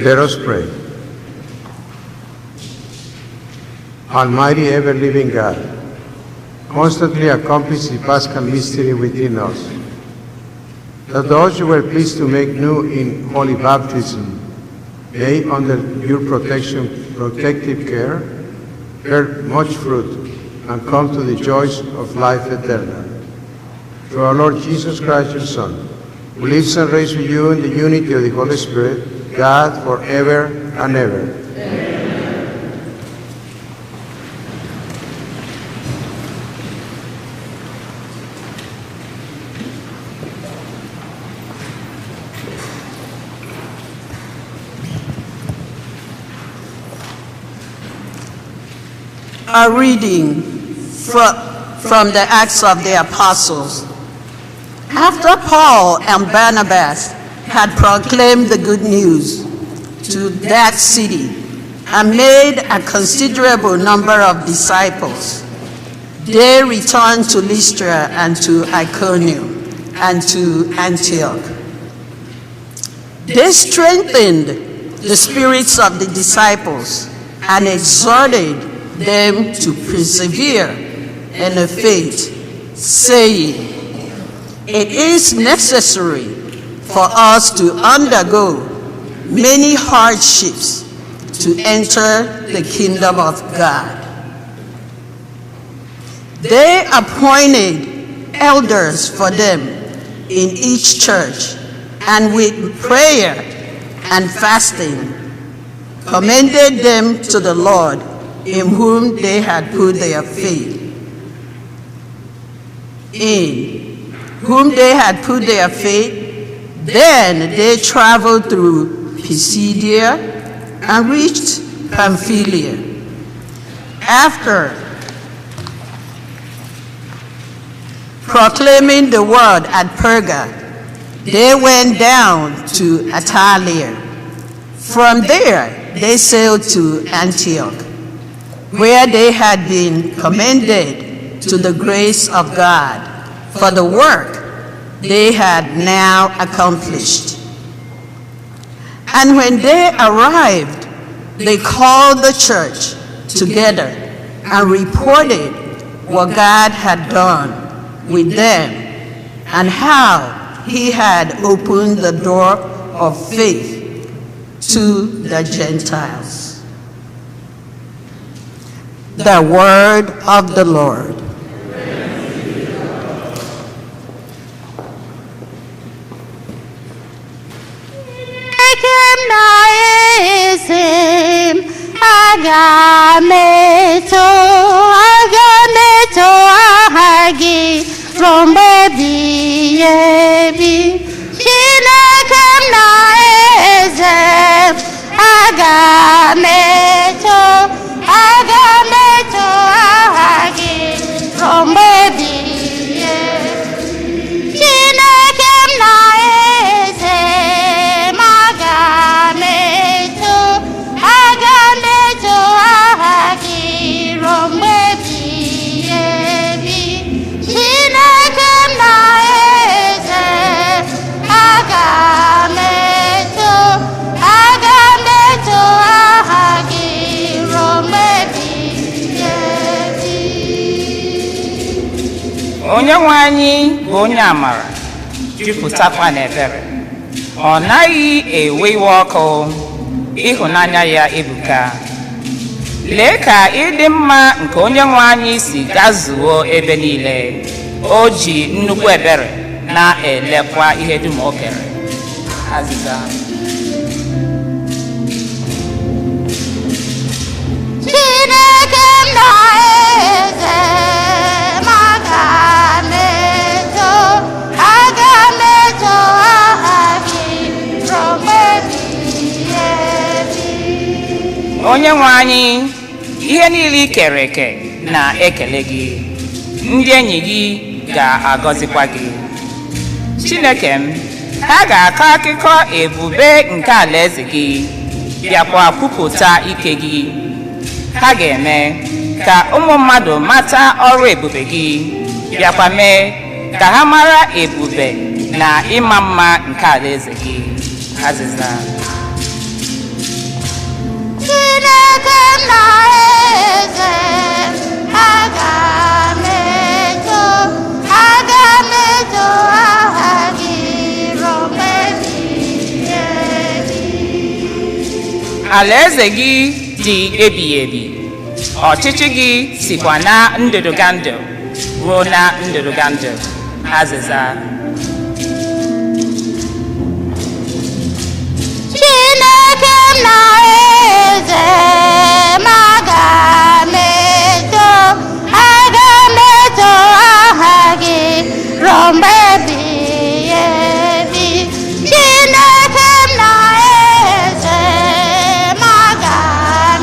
Let us pray. Almighty ever-living God, constantly accomplish the Paschal mystery within us, that those you were pleased to make new in holy baptism may, under your protective care, bear much fruit and come to the joys of life eternal. Through our Lord Jesus Christ, your Son, who lives and reigns with you in the unity of the Holy Spirit, God forever and ever. A reading from the Acts of the Apostles. After Paul and Barnabas had proclaimed the good news to that city and made a considerable number of disciples, they returned to Lystra and to Iconium and to Antioch. They strengthened the spirits of the disciples and exhorted them to persevere in the faith, saying, "It is necessary for us to undergo many hardships to enter the kingdom of God." They appointed elders for them in each church, and with prayer and fasting commended them to the Lord, in whom they had put their faith. Then they traveled through Pisidia and reached Pamphylia. After proclaiming the word at Perga, they went down to Attalia. From there, they sailed to Antioch, where they had been commended to the grace of God for the work they had now accomplished. And when they arrived, they called the church together and reported what God had done with them and how he had opened the door of faith to the Gentiles. The word of the Lord. Onye nwe anyị bụ onye amara, jupụtakwa n'ebere. Ọ naghị ewe iwe ọkụ, ịhụnanya ya ebuka. Lee ka ịdị mma nke onye nwe anyị si gazuo ebe niile. O ji nnukwu ebere na-elekwa ihe dum o kere. Azịza. Onye nwe anyị, ihe niile kere eke na-ekele gị. Ndị enyi gị ga-agọzikwa gị. Chineke m, ha ga-akọ akụkọ ebube nke alaeze gị, bịakwa kwupụta ike gị. Ha ga-eme ka ụmụ mmadụ mata ọrụ ebube gị, bịakwa mee ka ha mara ebube na ịma mma nke alaeze gị. Azịza. Alaeze gị dị ebighị ebi, ọchịchị gị sikwa na ndụdụga ndụ ruo na ndụdụga ndụ. Azịza. eze m aga m eto aha gị ruo mgbe ebighị ebi. Chineke m na eze m aga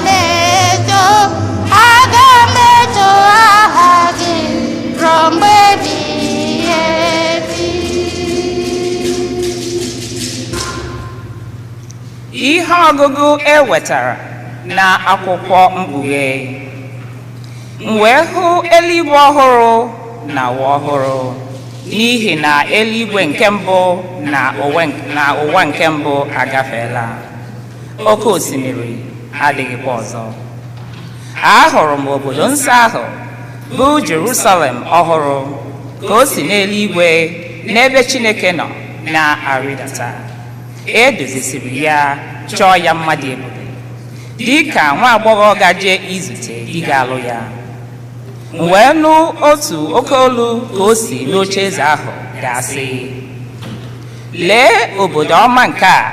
m eto aha gị ruo mgbe ebighị ebi. Ihe ọgụgụ e wetara na akwụkwọ Mkpughe. M wee hụ eluigwe ọhụrụ na ụwa ọhụrụ, n'ihi na eluigwe nke mbụ na ụwa nke mbụ agafeela. Oke osimiri adịghịkwa ọzọ. Ahụrụ m obodo nsọ ahụ bụ Jerusalem ọhụrụ ka o si n'eluigwe n'ebe Chineke nọ na-arịdata. E dozisiri ya chọọ ya mmadụ ebube, dị ka nwa agbọghọ gaje izute di ga-alụ ya. M wee nụ otu oke olu ka o si n'oche eze ahụ ga-asị, lee obodo ọma nke a,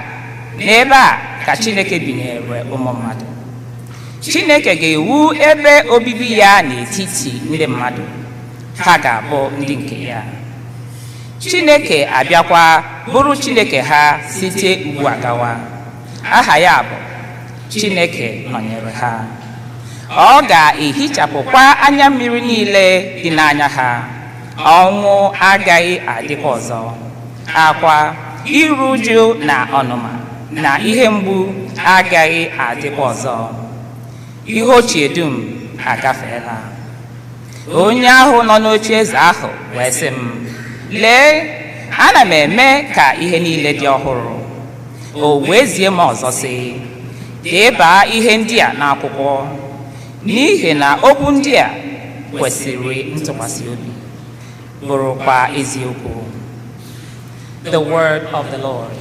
n'ebe a ka Chineke binyere ụmụ mmadụ. Chineke ga-ewu ebe obibi ya n'etiti ndị mmadụ, ha ga-abụ ndị nke ya. Chineke abịakwa bụrụ Chineke ha site ugbu a gawa. Aha ya bụ Chineke nọnyere ha. Ọ ga-ehichapụkwa anya mmiri niile dị n'anya ha. Ọnwụ agaghị adịkwa ọzọ. Akwa, iru uju na ọnụma na ihe mgbu agaghị adịkwa ọzọ. Ihe ochie dum agafeela. Onye ahụ nọ n'oche eze ahụ wee sị m, lee, ana m eme ka ihe niile dị ọhụrụ. O wee zie m ọzọ sị, debaa ihe ndị a n'akwụkwọ, n'ihi na okwu ndị a kwesịrị ntụkwasị obi, bụrụkwa eziokwu. The word of the Lord.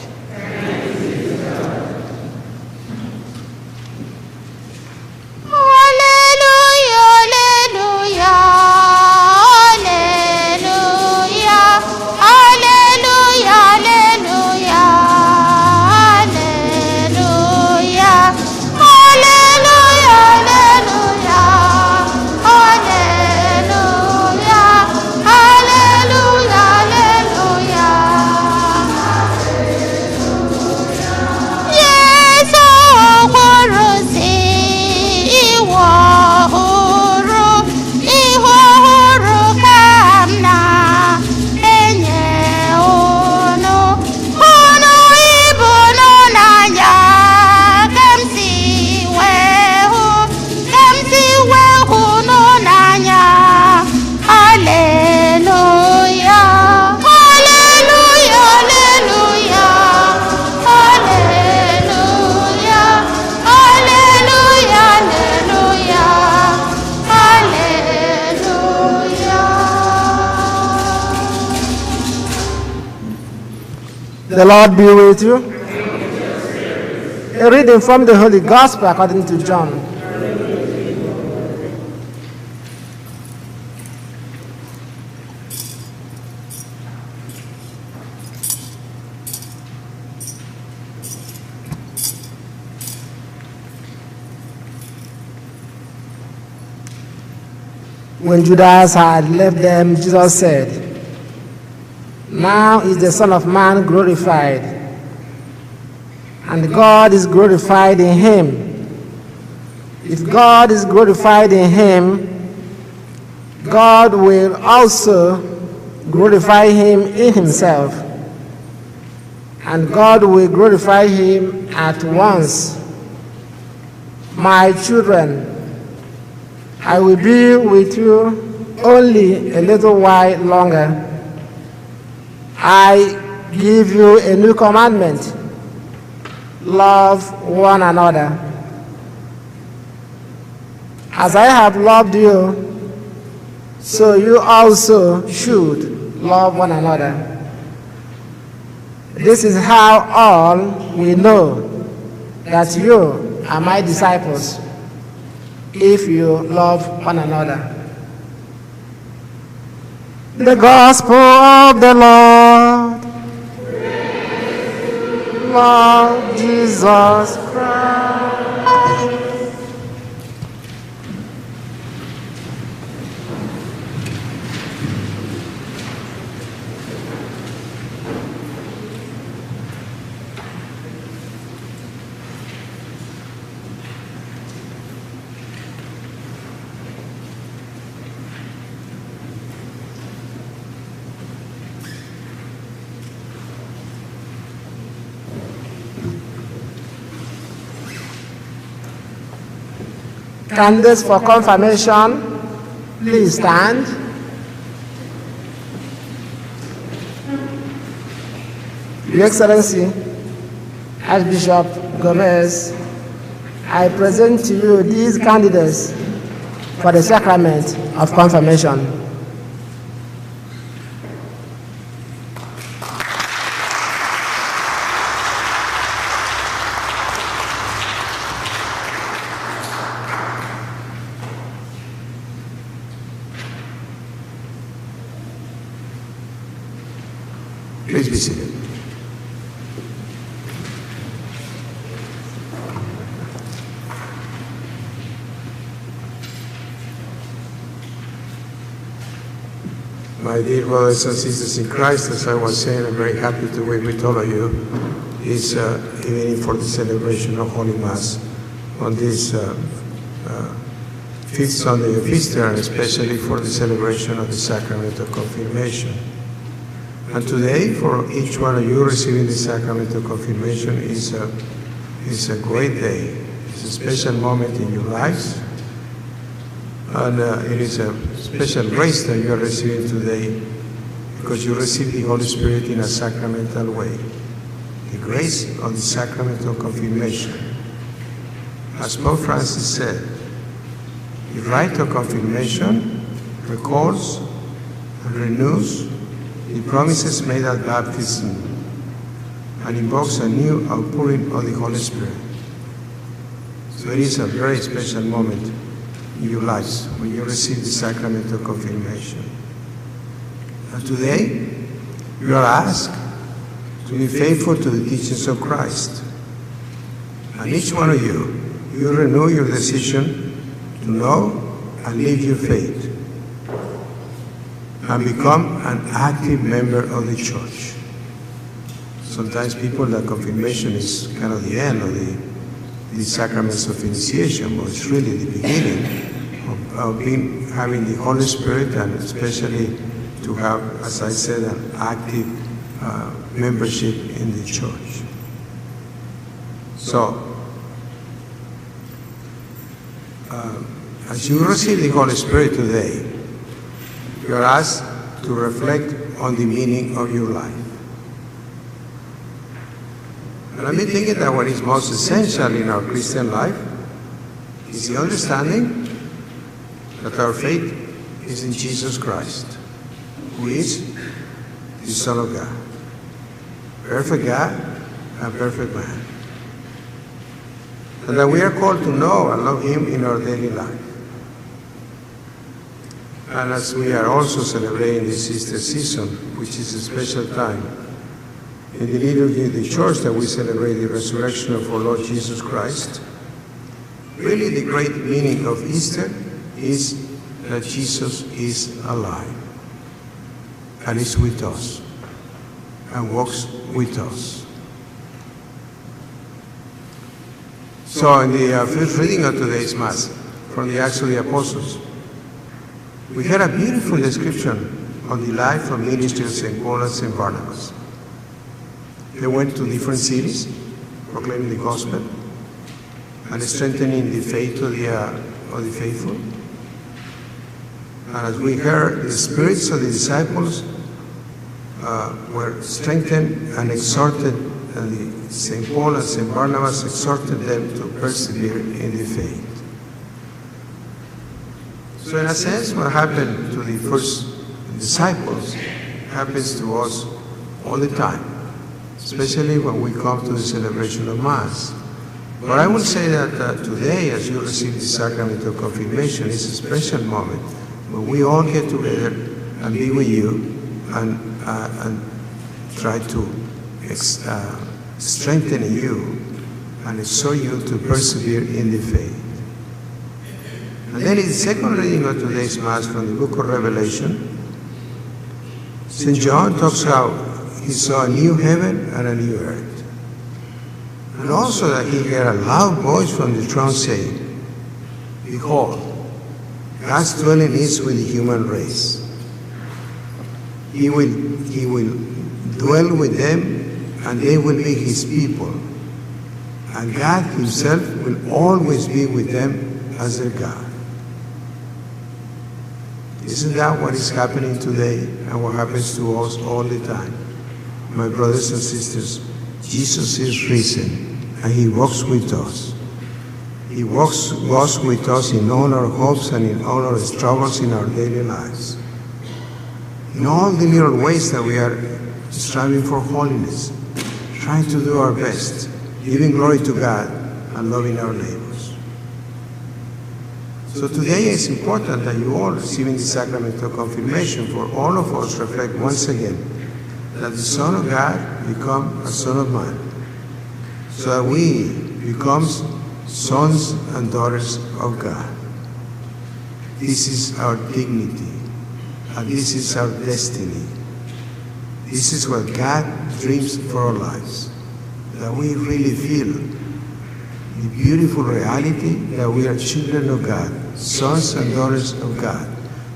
The Lord be with you. A reading from the Holy Gospel according to John. When Judas had left them, Jesus said, "Now is the Son of Man glorified, and God is glorified in him. If God is glorified in him, God will also glorify him in himself, and God will glorify him at once. My children, I will be with you only a little while longer. I give you a new commandment: love one another. As I have loved you, so you also should love one another. This is how all will know that you are my disciples, if you love one another." The Gospel of the Lord. Lord Jesus Christ. Candidates for confirmation, please stand. Your Excellency, Archbishop Gomez, I present to you these candidates for the sacrament of confirmation. Please be seated. My dear brothers and sisters in Christ, as I was saying, I'm very happy to be with all of you this evening for the celebration of Holy Mass on this fifth Sunday of Easter, and especially for the celebration of the sacrament of confirmation. And today, for each one of you receiving the sacrament of confirmation is a great day. It's a special moment in your lives. And it is a special grace that you are receiving today because you receive the Holy Spirit in a sacramental way. The grace of the sacrament of confirmation. As Pope Francis said, the rite of confirmation recalls and renews the promises made at baptism and invokes a new outpouring of the Holy Spirit. So it is a very special moment in your lives when you receive the sacrament of confirmation. And today, you are asked to be faithful to the teachings of Christ. And each one of you renew your decision to know and live your faith and become an active member of the church. Sometimes people that confirmation is kind of the end of the sacraments of initiation, but it's really the beginning of having the Holy Spirit, and especially to have, as I said, an active membership in the church. So, as you receive the Holy Spirit today, you are asked to reflect on the meaning of your life. And I've been thinking that what is most essential in our Christian life is the understanding that our faith is in Jesus Christ, who is the Son of God, perfect God and perfect man. And that we are called to know and love Him in our daily life. And as we are also celebrating this Easter season, which is a special time, in the liturgy of the church that we celebrate the resurrection of our Lord Jesus Christ, really the great meaning of Easter is that Jesus is alive and is with us and walks with us. So in the first reading of today's Mass from the Acts of the Apostles, we had a beautiful description of the life and ministry of St. Paul and St. Barnabas. They went to different cities, proclaiming the gospel and strengthening the faith of the faithful. And as we heard, the spirits of the disciples were strengthened and exhorted, and St. Paul and St. Barnabas exhorted them to persevere in the faith. So in a sense, what happened to the first disciples happens to us all the time, especially when we come to the celebration of Mass. But I would say that today, as you receive the sacrament of confirmation, is a special moment when we all get together and be with you and try to strengthen you and exhort you to persevere in the faith. And then in the second reading of today's Mass from the book of Revelation, St. John talks how he saw a new heaven and a new earth. And also that he heard a loud voice from the throne saying, "Behold, God's dwelling is with the human race. He will dwell with them, and they will be His people. And God Himself will always be with them as their God. Isn't that what is happening today and what happens to us all the time? My brothers and sisters, Jesus is risen and he walks with us. He walks with us in all our hopes and in all our struggles in our daily lives. In all the little ways that we are striving for holiness, trying to do our best, giving glory to God and loving our neighbors. So today it's important that you all receiving the sacrament of confirmation for all of us reflect once again that the Son of God become a Son of Man, so that we become sons and daughters of God. This is our dignity, and this is our destiny. This is what God dreams for our lives, that we really feel the beautiful reality that we are children of God, sons and daughters of God.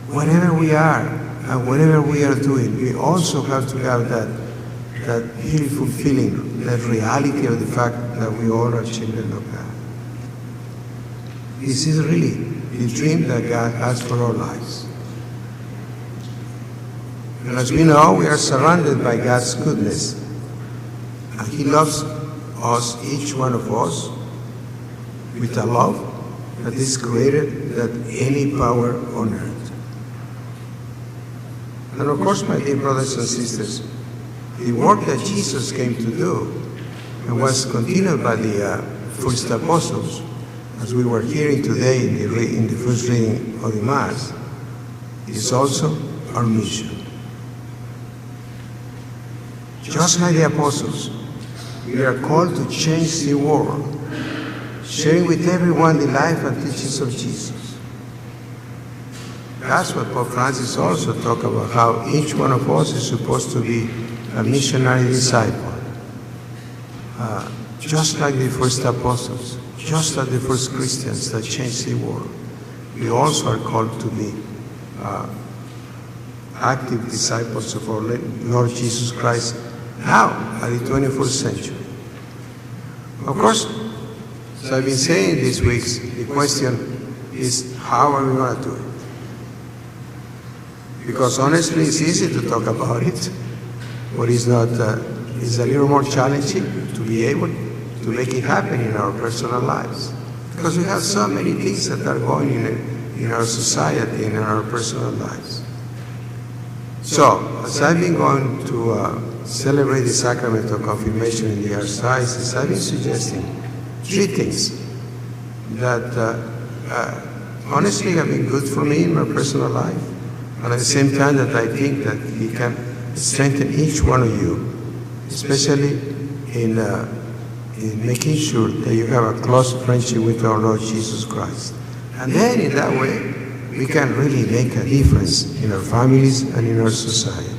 Whatever we are and whatever we are doing, we also have to have that beautiful feeling, that reality of the fact that we all are children of God. This is really the dream that God has for our lives. And as we know, we are surrounded by God's goodness. And he loves us, each one of us, with a love that is greater than any power on earth. And of course, my dear brothers and sisters, the work that Jesus came to do and was continued by the first apostles, as we were hearing today in the first reading of the Mass, is also our mission. Just like the apostles, we are called to change the world, sharing with everyone the life and teachings of Jesus. That's what Pope Francis also talked about, how each one of us is supposed to be a missionary disciple. Just like the first apostles, just like the first Christians that changed the world, we also are called to be active disciples of our Lord Jesus Christ now, at the 21st century. Of course, as I've been saying these weeks, the question is, how are we going to do it? Because honestly, it's easy to talk about it, but it's not. It's a little more challenging to be able to make it happen in our personal lives, because we have so many things that are going in our society and in our personal lives. So, as I've been going to celebrate the sacrament of confirmation in the Archdiocese, I've been suggesting 3 things that honestly have been good for me in my personal life, and at the same time that I think that it can strengthen each one of you, especially in making sure that you have a close friendship with our Lord Jesus Christ. And then in that way, we can really make a difference in our families and in our society.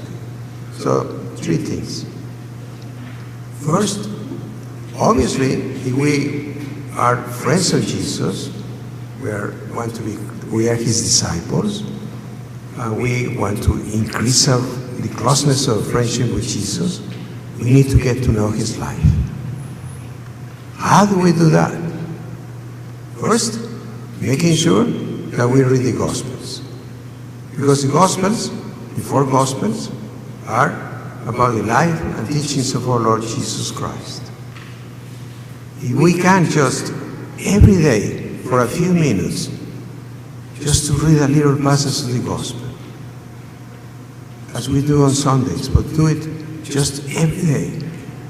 So, 3 things. First, obviously, if we are friends of Jesus, we are his disciples, and we want to increase the closeness of friendship with Jesus, we need to get to know his life. How do we do that? First, making sure that we read the Gospels. Because the Gospels, the 4 Gospels, are about the life and teachings of our Lord Jesus Christ. If we can just, every day, for a few minutes, just to read a little passage of the Gospel, as we do on Sundays, but do it just every day,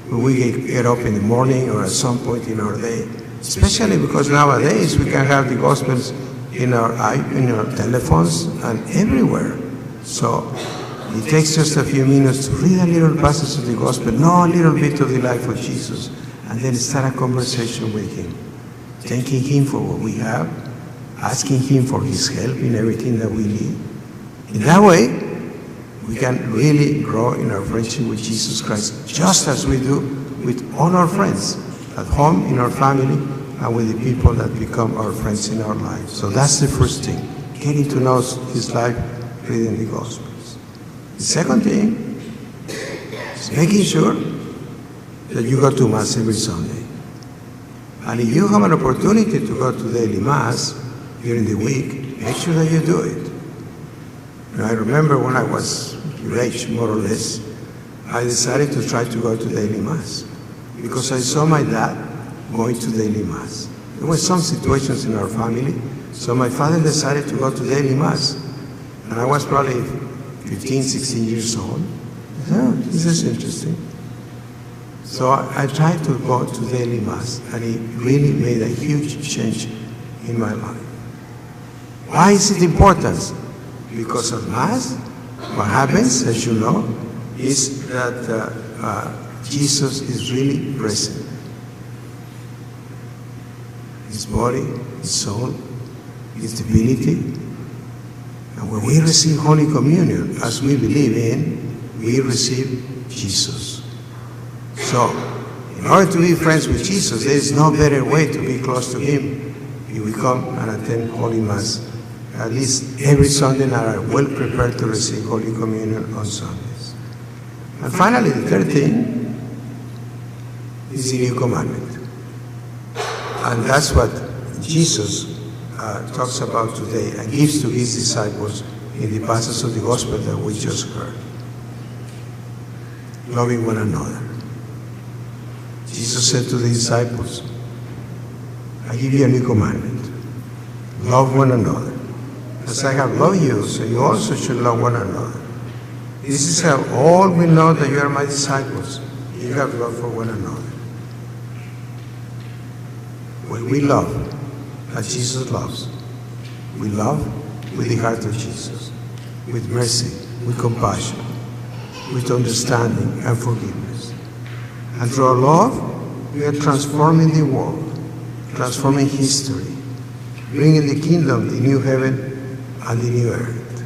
when we get up in the morning or at some point in our day, especially because nowadays we can have the Gospels in our telephones and everywhere. So it takes just a few minutes to read a little passage of the Gospel, know a little bit of the life of Jesus, and then start a conversation with him, thanking him for what we have, asking him for his help in everything that we need. In that way, we can really grow in our friendship with Jesus Christ, just as we do with all our friends at home, in our family, and with the people that become our friends in our lives. So that's the first thing, getting to know his life, reading the Gospels. The second thing is making sure that you go to Mass every Sunday. And if you have an opportunity to go to daily Mass, during the week, make sure that you do it. And I remember when I was your age, more or less, I decided to try to go to daily Mass because I saw my dad going to daily Mass. There were some situations in our family, so my father decided to go to daily Mass. And I was probably 15, 16 years old. I said, oh, this is interesting. So I tried to go to daily Mass, and it really made a huge change in my life. Why is it important? Because of Mass, what happens, as you know, is that Jesus is really present. His body, his soul, his divinity. And when we receive Holy Communion, as we believe in, we receive Jesus. So, in order to be friends with Jesus, there is no better way to be close to him if we come and attend Holy Mass. At least every Sunday night are well prepared to receive Holy Communion on Sundays. And finally, the third thing is the new commandment. And that's what Jesus talks about today and gives to his disciples in the passage of the gospel that we just heard. Loving one another. Jesus said to the disciples, I give you a new commandment. Love one another. As I have loved you, so you also should love one another. This is how all will know that you are my disciples. You have love for one another. When we love as Jesus loves, we love with the heart of Jesus, with mercy, with compassion, with understanding and forgiveness. And through our love, we are transforming the world, transforming history, bringing the kingdom, the new heaven, and the new earth.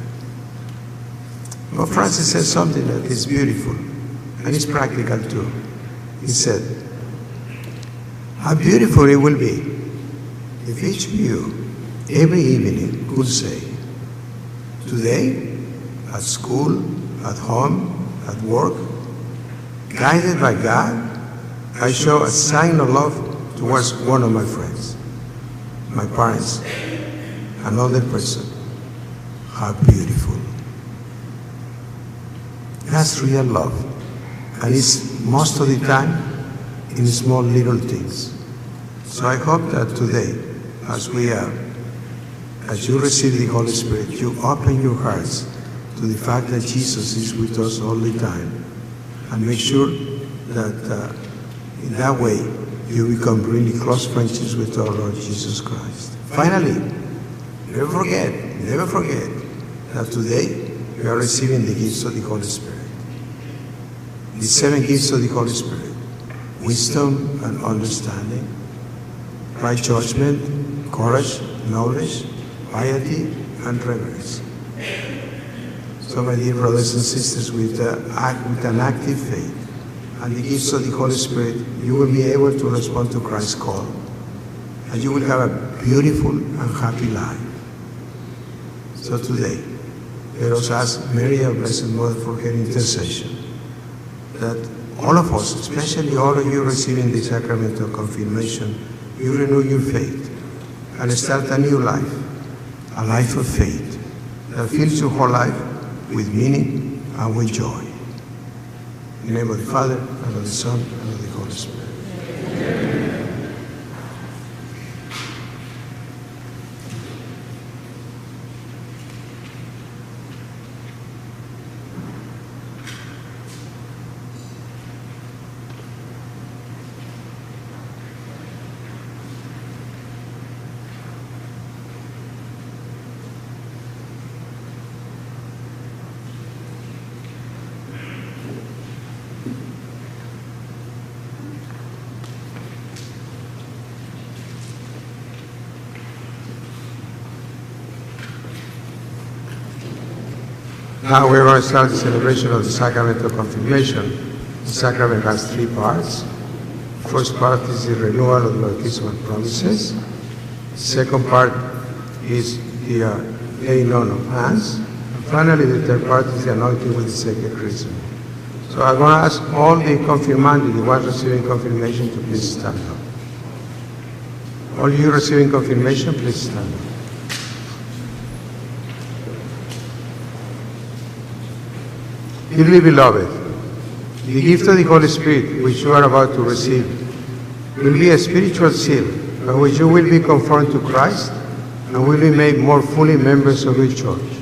But Francis said something that is beautiful and is practical too. He said, how beautiful it will be if each of you every evening could say, today, at school, at home, at work, guided by God, I show a sign of love towards one of my friends, my parents, another person. How beautiful. That's real love. And it's most of the time in small little things. So I hope that today, as you receive the Holy Spirit, you open your hearts to the fact that Jesus is with us all the time. And make sure that in that way, you become really close friendships with our Lord Jesus Christ. Finally, never forget that today we are receiving the gifts of the Holy Spirit. The 7 gifts of the Holy Spirit: wisdom and understanding, right judgment, courage, knowledge, piety, and reverence. So, my dear brothers and sisters, with an active faith and the gifts of the Holy Spirit, you will be able to respond to Christ's call, and you will have a beautiful and happy life. So today, let us ask Mary, our Blessed Mother, for her intercession, that all of us, especially all of you receiving the sacrament of confirmation, you renew your faith and start a new life, a life of faith that fills your whole life with meaning and with joy. In the name of the Father, and of the Son, and of the Holy Spirit. Amen. Now we're going to start the celebration of the sacrament of confirmation. The sacrament has 3 parts. First part is the renewal of the baptismal promises. Second part is the laying on of hands. And finally, the third part is the anointing with the sacred chrism. So I'm going to ask all the confirmandi, the ones receiving confirmation, to please stand up. All you receiving confirmation, please stand up. Dearly beloved, the gift of the Holy Spirit, which you are about to receive, will be a spiritual seal by which you will be conformed to Christ and will be made more fully members of the church.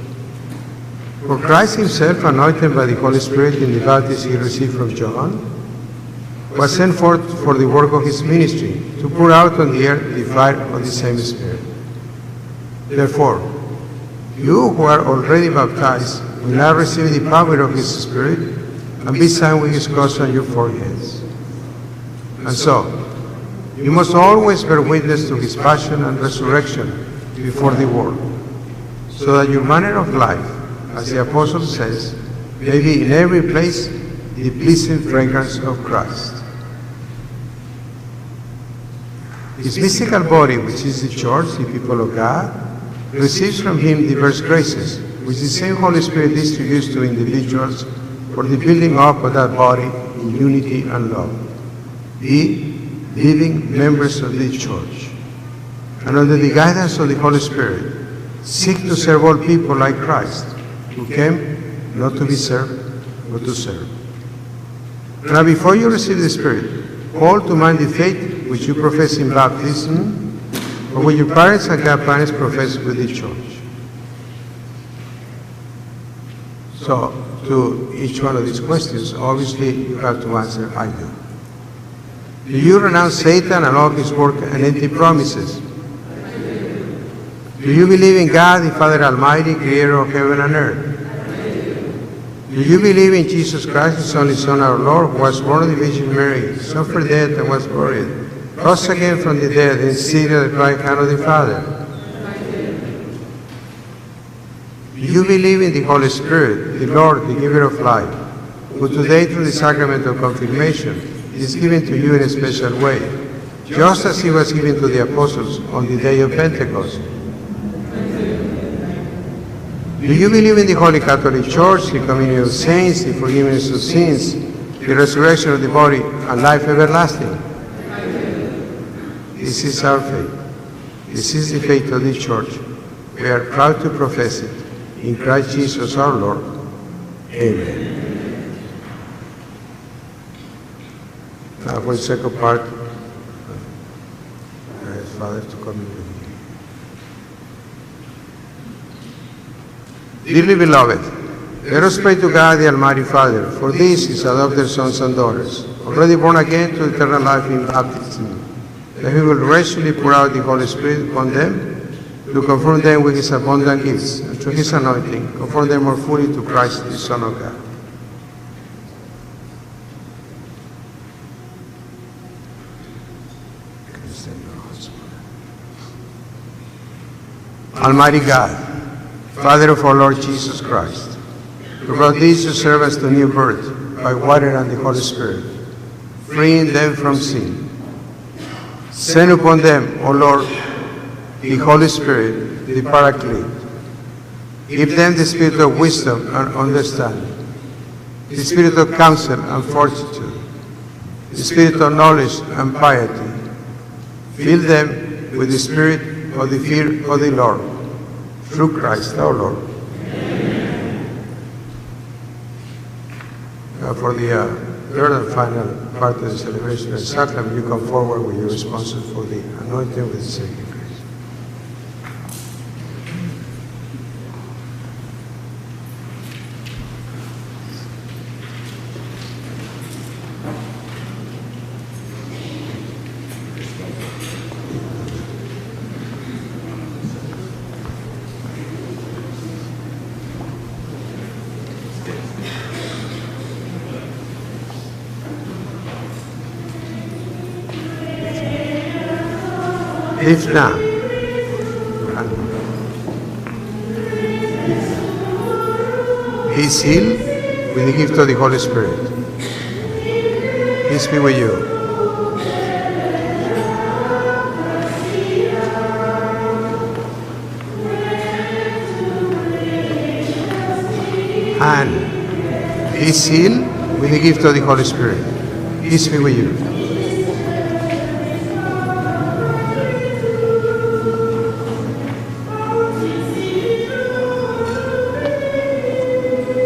For Christ himself, anointed by the Holy Spirit in the baptism he received from John, was sent forth for the work of his ministry, to pour out on the earth the fire of the same Spirit. Therefore, you who are already baptized will now receive the power of his Spirit and be signed with his cross on your foreheads. And so, you must always bear witness to his passion and resurrection before the world, so that your manner of life, as the apostle says, may be in every place the pleasing fragrance of Christ. His mystical body, which is the church, the people of God, receives from him diverse graces, which the same Holy Spirit distributes to individuals for the building up of that body in unity and love. Be living members of the church, and under the guidance of the Holy Spirit, seek to serve all people like Christ, who came not to be served, but to serve. Now before you receive the Spirit, call to mind the faith which you profess in baptism, or what your parents and grandparents profess with the church. So, to each one of these questions, obviously you have to answer, I do. Do you renounce Satan and all his work and empty promises? Do you believe in God, the Father Almighty, creator of heaven and earth? Do you believe in Jesus Christ, his only Son, our Lord, who was born of the Virgin Mary, suffered death and was buried, rose again from the dead, and seated at the right hand of the Father? Do you believe in the Holy Spirit, the Lord, the giver of life, who today through the sacrament of confirmation is given to you in a special way, just as he was given to the apostles on the day of Pentecost? Do you believe in the Holy Catholic Church, the communion of saints, the forgiveness of sins, the resurrection of the body, and life everlasting? This is our faith. This is the faith of the Church. We are proud to profess it. In Christ Jesus our Lord. Amen. Now for the second part, I ask Father to come in with me. Dearly beloved, let us pray to God the Almighty Father for these his adopted sons and daughters, already born again to eternal life in baptism, that he will graciously pour out the Holy Spirit upon them to confirm them with his abundant gifts, and through his anointing, conform them more fully to Christ, the Son of God. Almighty God, Father of our Lord Jesus Christ, who brought these your servants to new birth by water and the Holy Spirit, freeing them from sin. Send upon them, O Lord, the Holy Spirit, the Paraclete. Give them the spirit of wisdom and understanding, the spirit of counsel and fortitude, the spirit of knowledge and piety. Fill them with the spirit of the fear of the Lord, through Christ our Lord. Now for the third and final part of the celebration of the sacrament, you come forward with your responses for the anointing with the sacred grace. Lift now. Be sealed with the gift of the Holy Spirit. Peace be with you. And be sealed with the gift of the Holy Spirit. Peace be with you.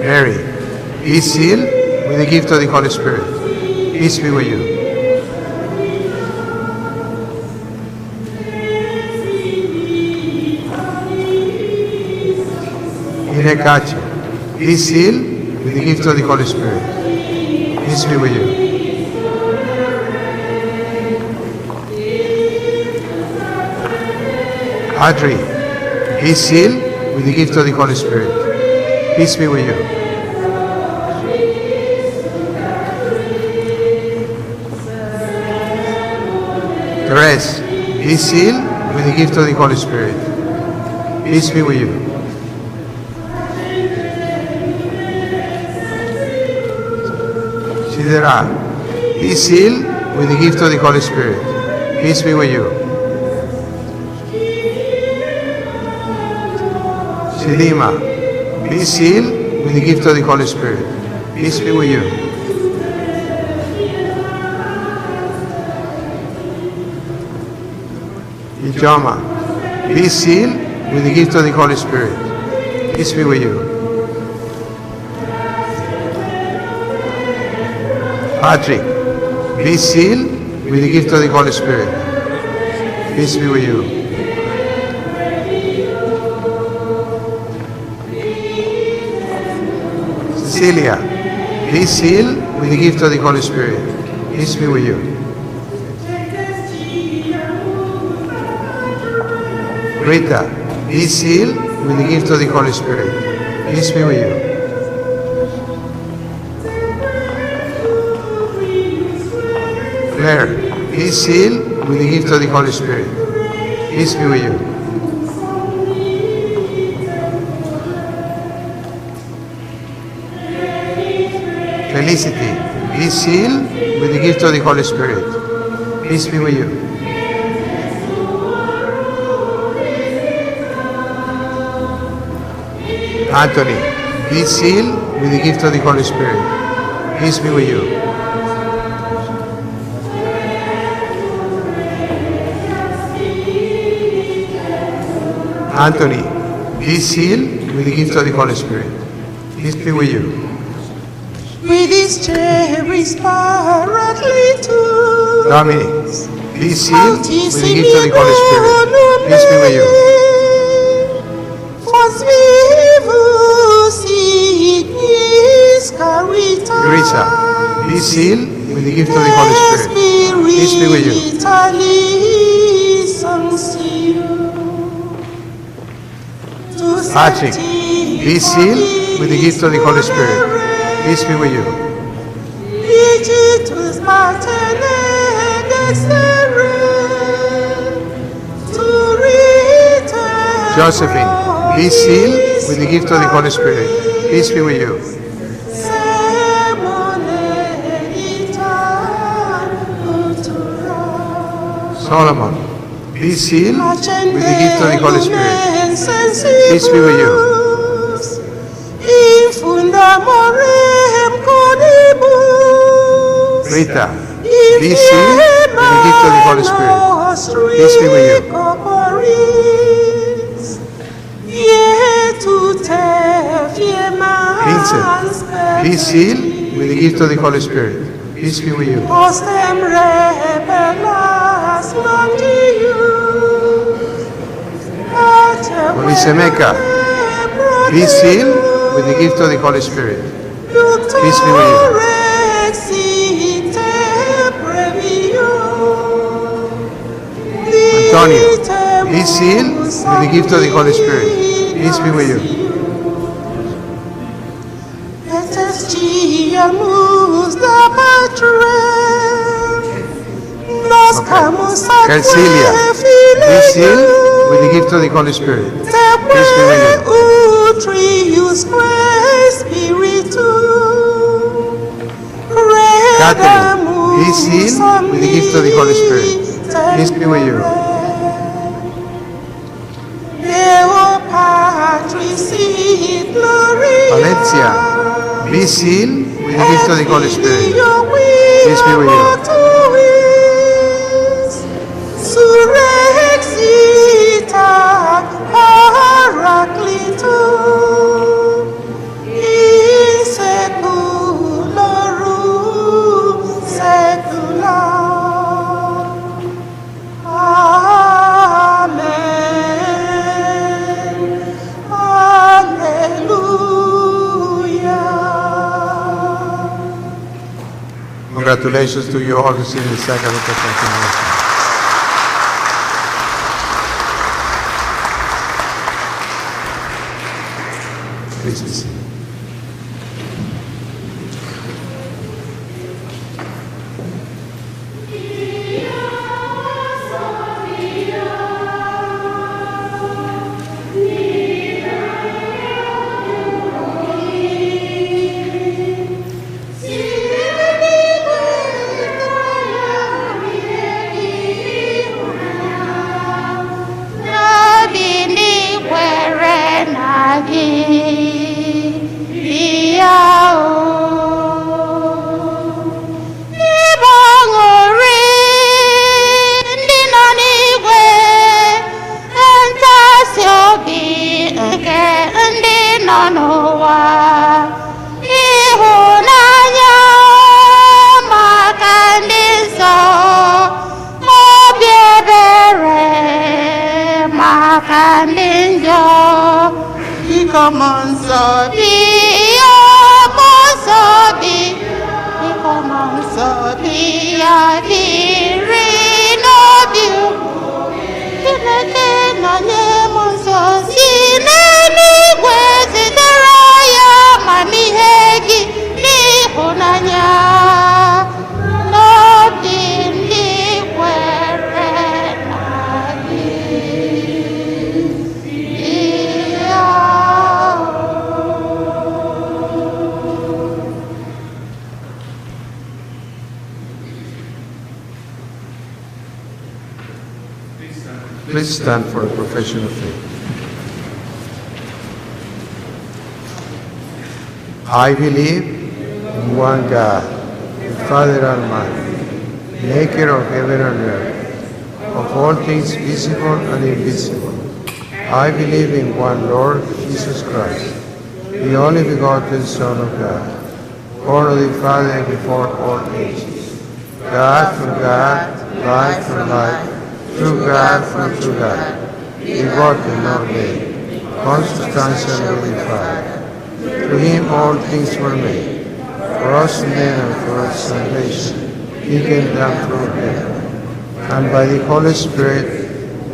Mary, Be sealed with the gift of the Holy Spirit. Peace be with you. Inekachi, be sealed with the gift of the Holy Spirit. Peace be with you. Adri, be sealed with the gift of the Holy Spirit. Peace be with you. Therese, be sealed with the gift of the Holy Spirit. Peace be with you. Sidera, be sealed with the gift of the Holy Spirit. Peace be with you. Shilima, be sealed with the gift of the Holy Spirit. Peace be with you. Ijoma, be sealed with the gift of the Holy Spirit. Peace be with you. Patrick, be sealed with the gift of the Holy Spirit. Peace be with you. Cecilia, be sealed with the gift of the Holy Spirit. Peace be with you. Rita, be sealed with the gift of the Holy Spirit. Peace be with you. Claire, be sealed with the gift of the Holy Spirit. Peace be with you. Felicity, be sealed with the gift of the Holy Spirit. Peace be with you. Anthony, be sealed with the gift of the Holy Spirit. Peace be with you. Anthony, be sealed with the gift of the Holy Spirit. Peace be with you. With his cherries paracletus. Dominic, be sealed with the gift of the Holy Spirit. Peace be with you. Teresa, be sealed with the gift of the Holy Spirit. Peace be with you. Patrick, be sealed with the gift of the Holy Spirit. Peace be with you. Josephine, be sealed with the gift of the Holy Spirit. Peace be with you. Solomon, be sealed with the gift of the Holy Spirit. Peace be with you. Rita, be sealed with the gift of the Holy Spirit. Peace be with you. Vincent, be sealed with the gift of the Holy Spirit. Peace be with you. Olisemeka, be sealed with the gift of the Holy Spirit. Peace be with you. Antonio, be sealed with the gift of the Holy Spirit. Peace be with you. Garcilia, be sealed with the gift of the Holy Spirit. Peace be with you. Catherine, be sealed with the gift of the Holy Spirit. Peace be with you. Valencia, be sealed with the gift of the Holy Spirit. Peace be with you. Paracletus, in secundum. Congratulations to you all who receive the sacrament of confirmation. Please be seated. Please stand for a profession of faith. I believe in one God, the Father Almighty, maker of heaven and earth, of all things visible and invisible. I believe in one Lord, Jesus Christ, the only begotten Son of God, born of the Father before all ages, God from God, light from light, true God from true God, begotten, not made, consubstantially unified. To him all things were made. For us men and for our salvation, he came down from heaven, and by the Holy Spirit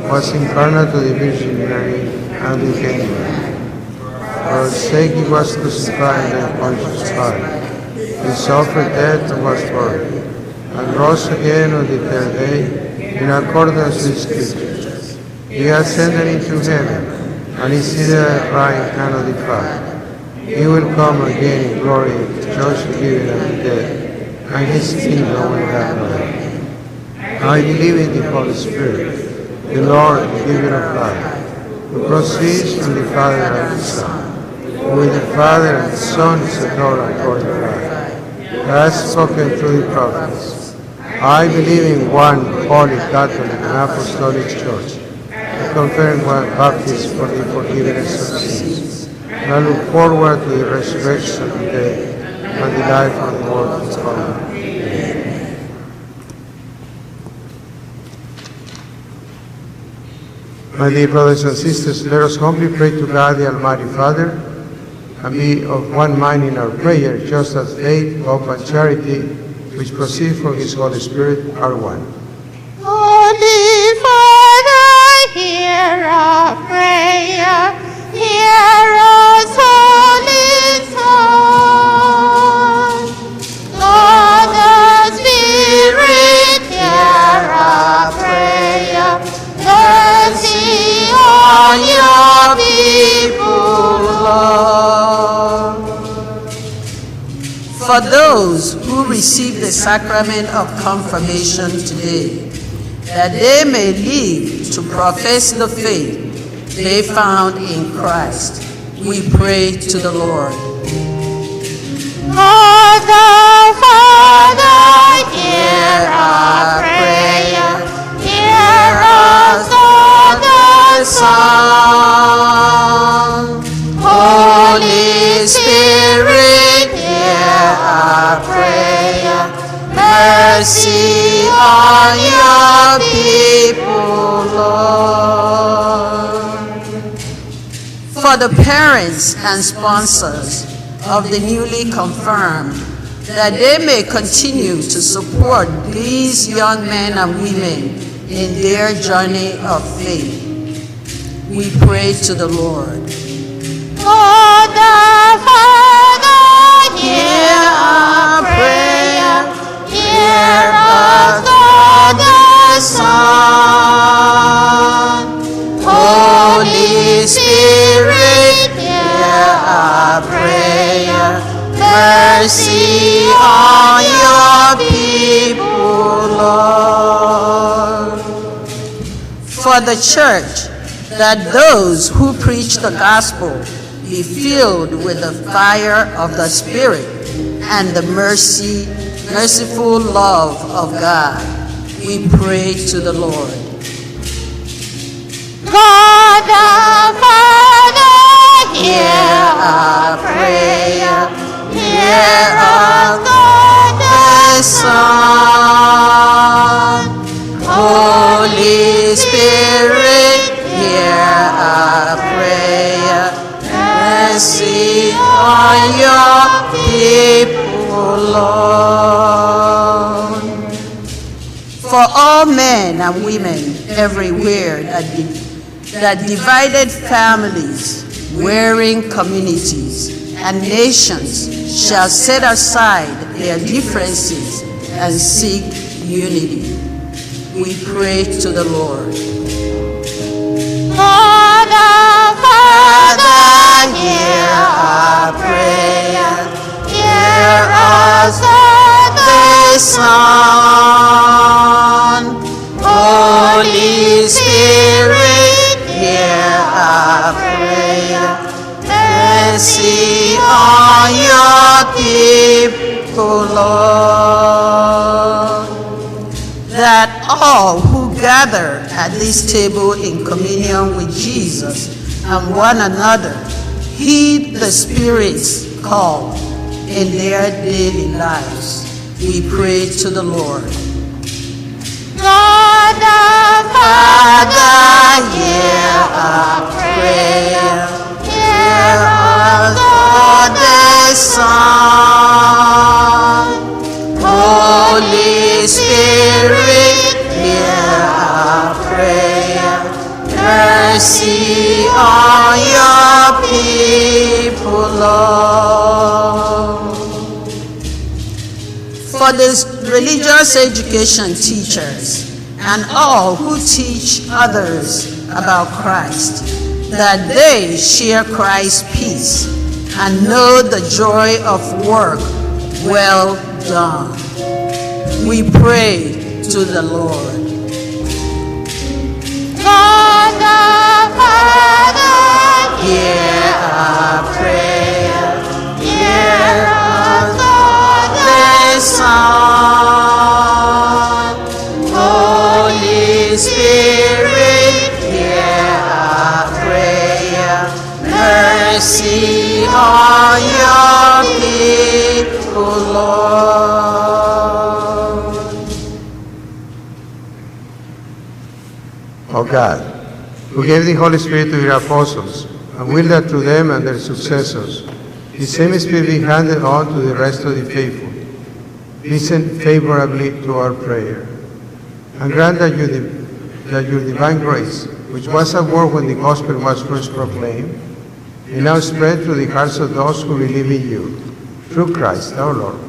was incarnate of the Virgin Mary and became man. For our sake he was crucified and Pontius Pilate. He suffered death and was buried, and rose again on the third day, in accordance with Scriptures. He ascended into heaven, and is seated at the right hand of the Father. He will come again in glory to judge the living and the dead, and his kingdom will have no end. I believe in the Holy Spirit, the Lord, the giver of life, who proceeds from the Father and the Son, who with the Father and the Son is adored and glorified, who has spoken through the prophets. I believe in one holy Catholic and Apostolic Church, I confirm one baptism for the forgiveness of sins, and I look forward to the resurrection of the dead and the life of the world to come. Amen. My dear brothers and sisters, let us humbly pray to God the Almighty Father, and be of one mind in our prayer, just as faith, hope, and charity, which proceed from his Holy Spirit, are one. Holy Father, hear our prayer. Hear us, Holy Son. Lord the Spirit, hear our prayer. Mercy on your people, Lord. For those who receive the sacrament of confirmation today, that they may live to profess the faith they found in Christ, we pray to the Lord. Father, Father, hear our prayer. Hear us, O the Son. Holy Spirit, hear our prayer. Mercy on your people, Lord. For the parents and sponsors of the newly confirmed, that they may continue to support these young men and women in their journey of faith. We pray to the Lord. God the Father, hear our prayer. Hear us, God the Son. Holy Spirit, hear our prayer. Mercy on your people, Lord. For the church, that those who preach the gospel be filled with the fire of the Spirit and the merciful love of God. We pray to the Lord. God the Father, hear our prayer. Hear us, God the Son. Holy Spirit, hear our prayer. Mercy on your people, Lord. For all men and women everywhere that divided families, warring communities, and nations shall set aside their differences and seek unity. We pray to the Lord. God the Father, hear our prayer. Hear us, God the Son. Holy Spirit, hear our prayer. Mercy on your people, Lord. That all who gather at this table in communion with Jesus and one another heed the Spirit's call in their daily lives. We pray to the Lord. God the Father, hear our prayer. hear us, God the Son. Holy Spirit, hear our prayer. Mercy on your people, Lord. For the religious education teachers and all who teach others about Christ, that they share Christ's peace and know the joy of work well done. We pray to the Lord. God the Father, Hear our prayer. hear us, God the Son. Holy Spirit, hear our prayer. Mercy on your people, Lord. O God, who gave the Holy Spirit to your apostles, and will that through them and their successors, the same Spirit be handed on to the rest of the faithful. Listen favorably to our prayer, and grant that your divine grace, which was at work when the gospel was first proclaimed, may now spread through the hearts of those who believe in you, through Christ our Lord.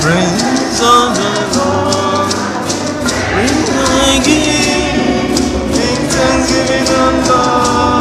Praise unto the Lord. Bring thanksgiving unto God.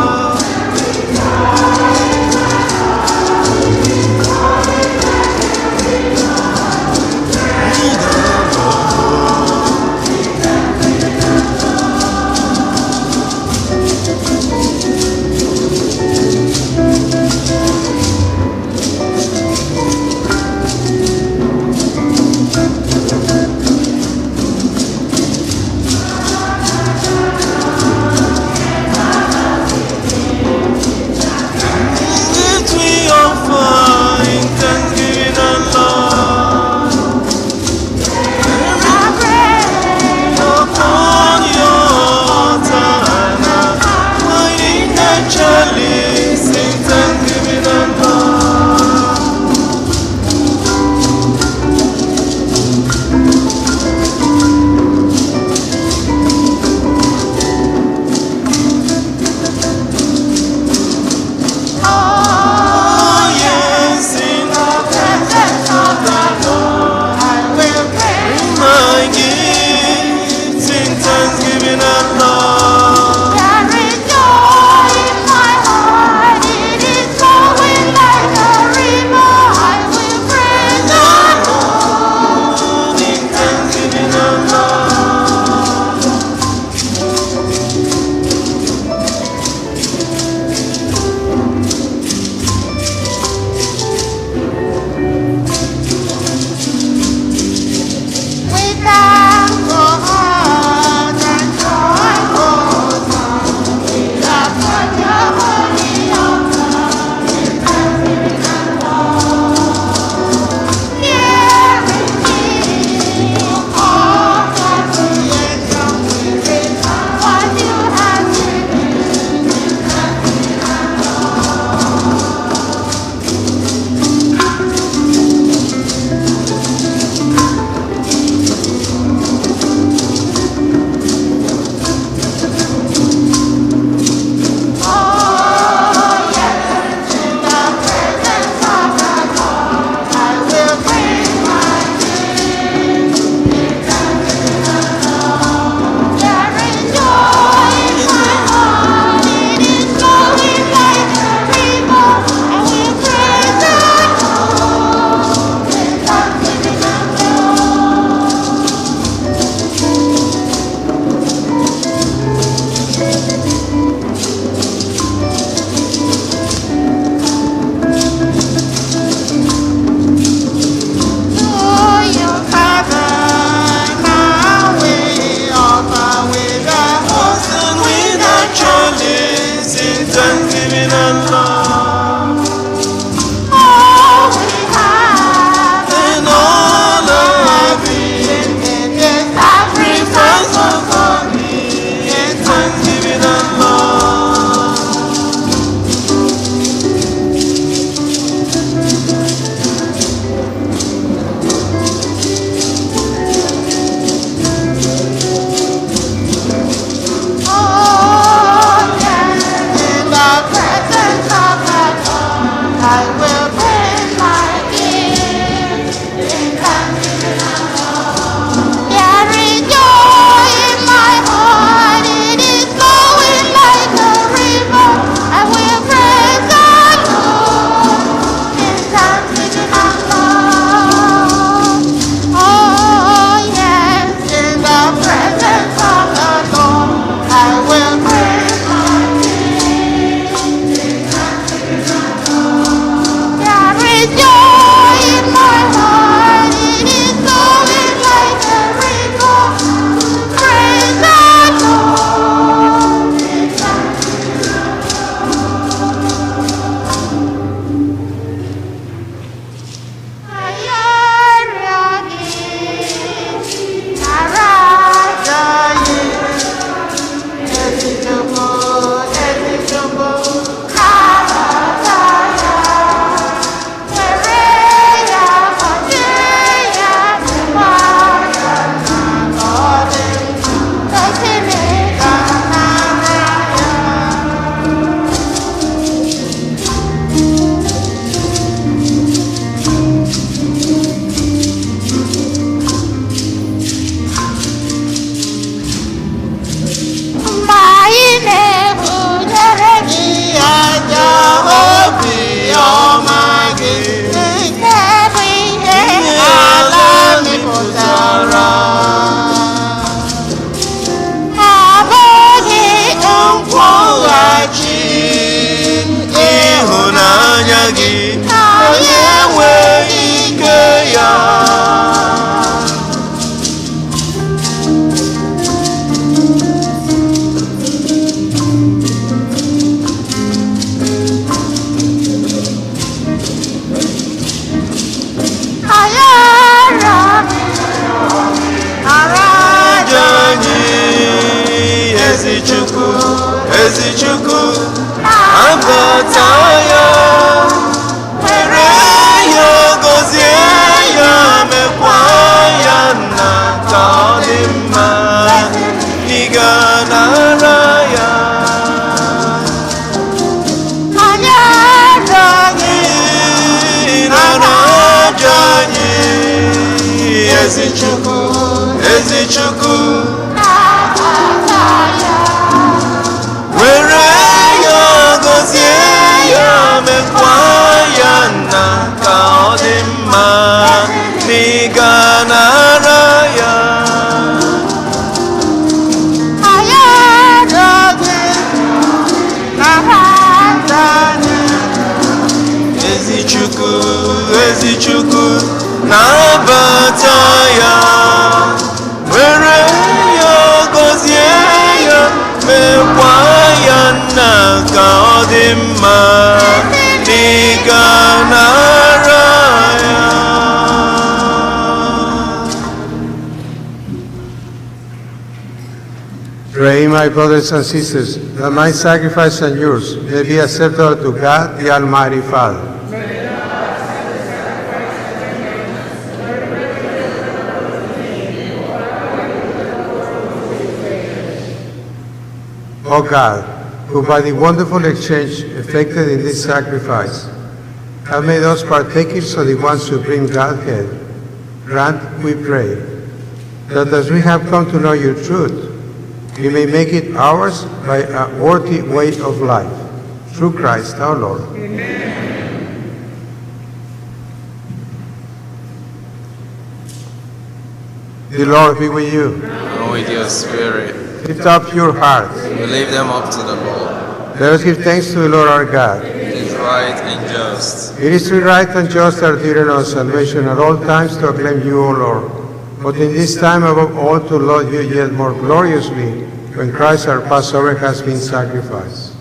Ezichukwu, Ezichukwu, nabata ya, were ya gọzie ya, mekwa ya nna ka ọ dị mma, ị ga-anara ya. Anyị arịọghị Nara aja anyị, Ezichukwu, Ezichukwu, nabata ya. were ya gọzie ya, mekwa ya nna ka ọ dị mma, na ị ga-anara ya. Anyị arịọghị nabata anyị. Ezichukwu, Ezichukwu, nabata ya, were ya gọzie ya, mekwa ya nna ka ọ dị mma, na ị ga-anara ya. Pray, my brothers and sisters, that my sacrifice and yours may be acceptable to God, the Almighty Father. O God, who by the wonderful exchange effected in this sacrifice have made us partakers of the one supreme Godhead, grant, we pray, that as we have come to know your truth, we may make it ours by a worthy way of life. Through Christ our Lord. The Lord be with you. And with your spirit, Lift up your hearts. we lift them up to the Lord. Let us give thanks to the Lord our God. It is right and just. It is true, right, and just our duty and our salvation at all times to acclaim you, O Lord. But in this time above all to laud you yet more gloriously when Christ our Passover has been sacrificed.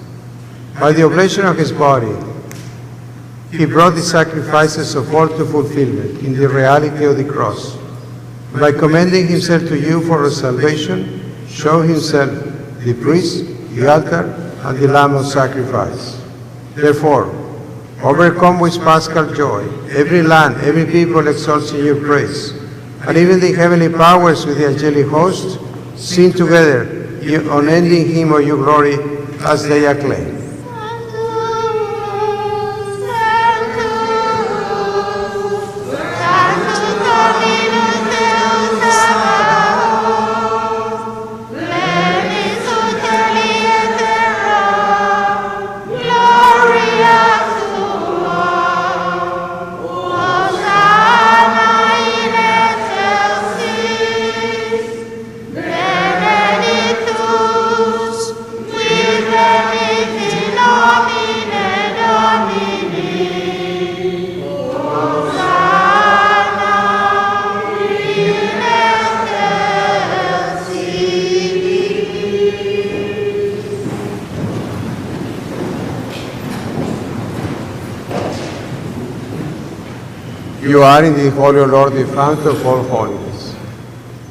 By the oblation of his body, he brought the sacrifices of all to fulfillment in the reality of the cross. By commending himself to you for our salvation, show himself the priest, the altar, and the lamb of sacrifice. Therefore, overcome with paschal joy, every land, every people exalts in your praise, and even the heavenly powers with the angelic host sing together, you unending hymn of your glory as they acclaim. You are in the holy Lord, the fount of all holiness.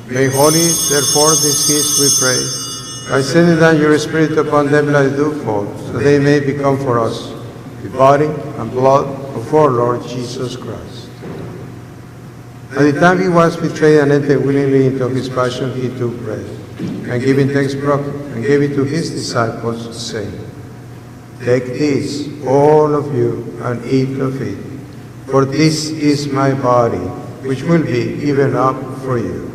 Make holy, therefore, these gifts, we pray, by sending down your Spirit upon them like dewfall, so they may become for us the body and blood of our Lord Jesus Christ. At the time he was betrayed and entered willingly into his passion, he took bread, and giving thanks broke it, and gave it to his disciples, saying, Take this, all of you, and eat of it. For this is my body, which will be given up for you.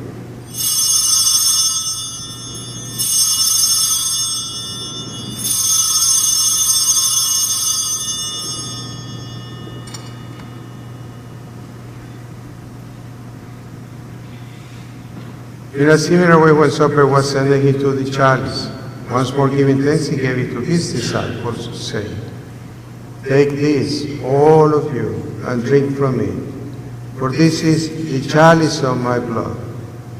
In a similar way, when supper was ended, he took the chalice. Once more giving thanks, he gave it to his disciples, saying, Take this, all of you, and drink from it. For this is the chalice of my blood,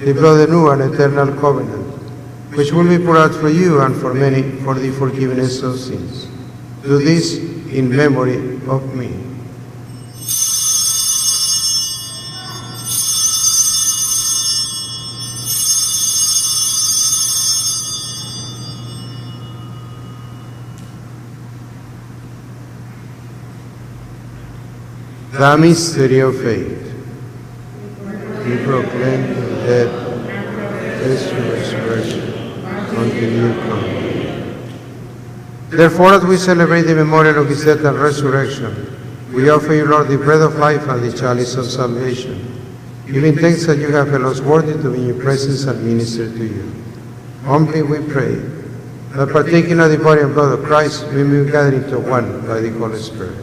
the blood of the new and eternal covenant, which will be poured out for you and for many for the forgiveness of sins. Do this in memory of me. The mystery of faith. We proclaim the dead, his resurrection, until you come. Therefore, as we celebrate the memorial of his death and resurrection, we offer you, Lord, the bread of life and the chalice of salvation, giving thanks that you have held us worthy to be in your presence and minister to you. Humbly we pray that partaking of the body and blood of Christ, we may be gathered into one by the Holy Spirit.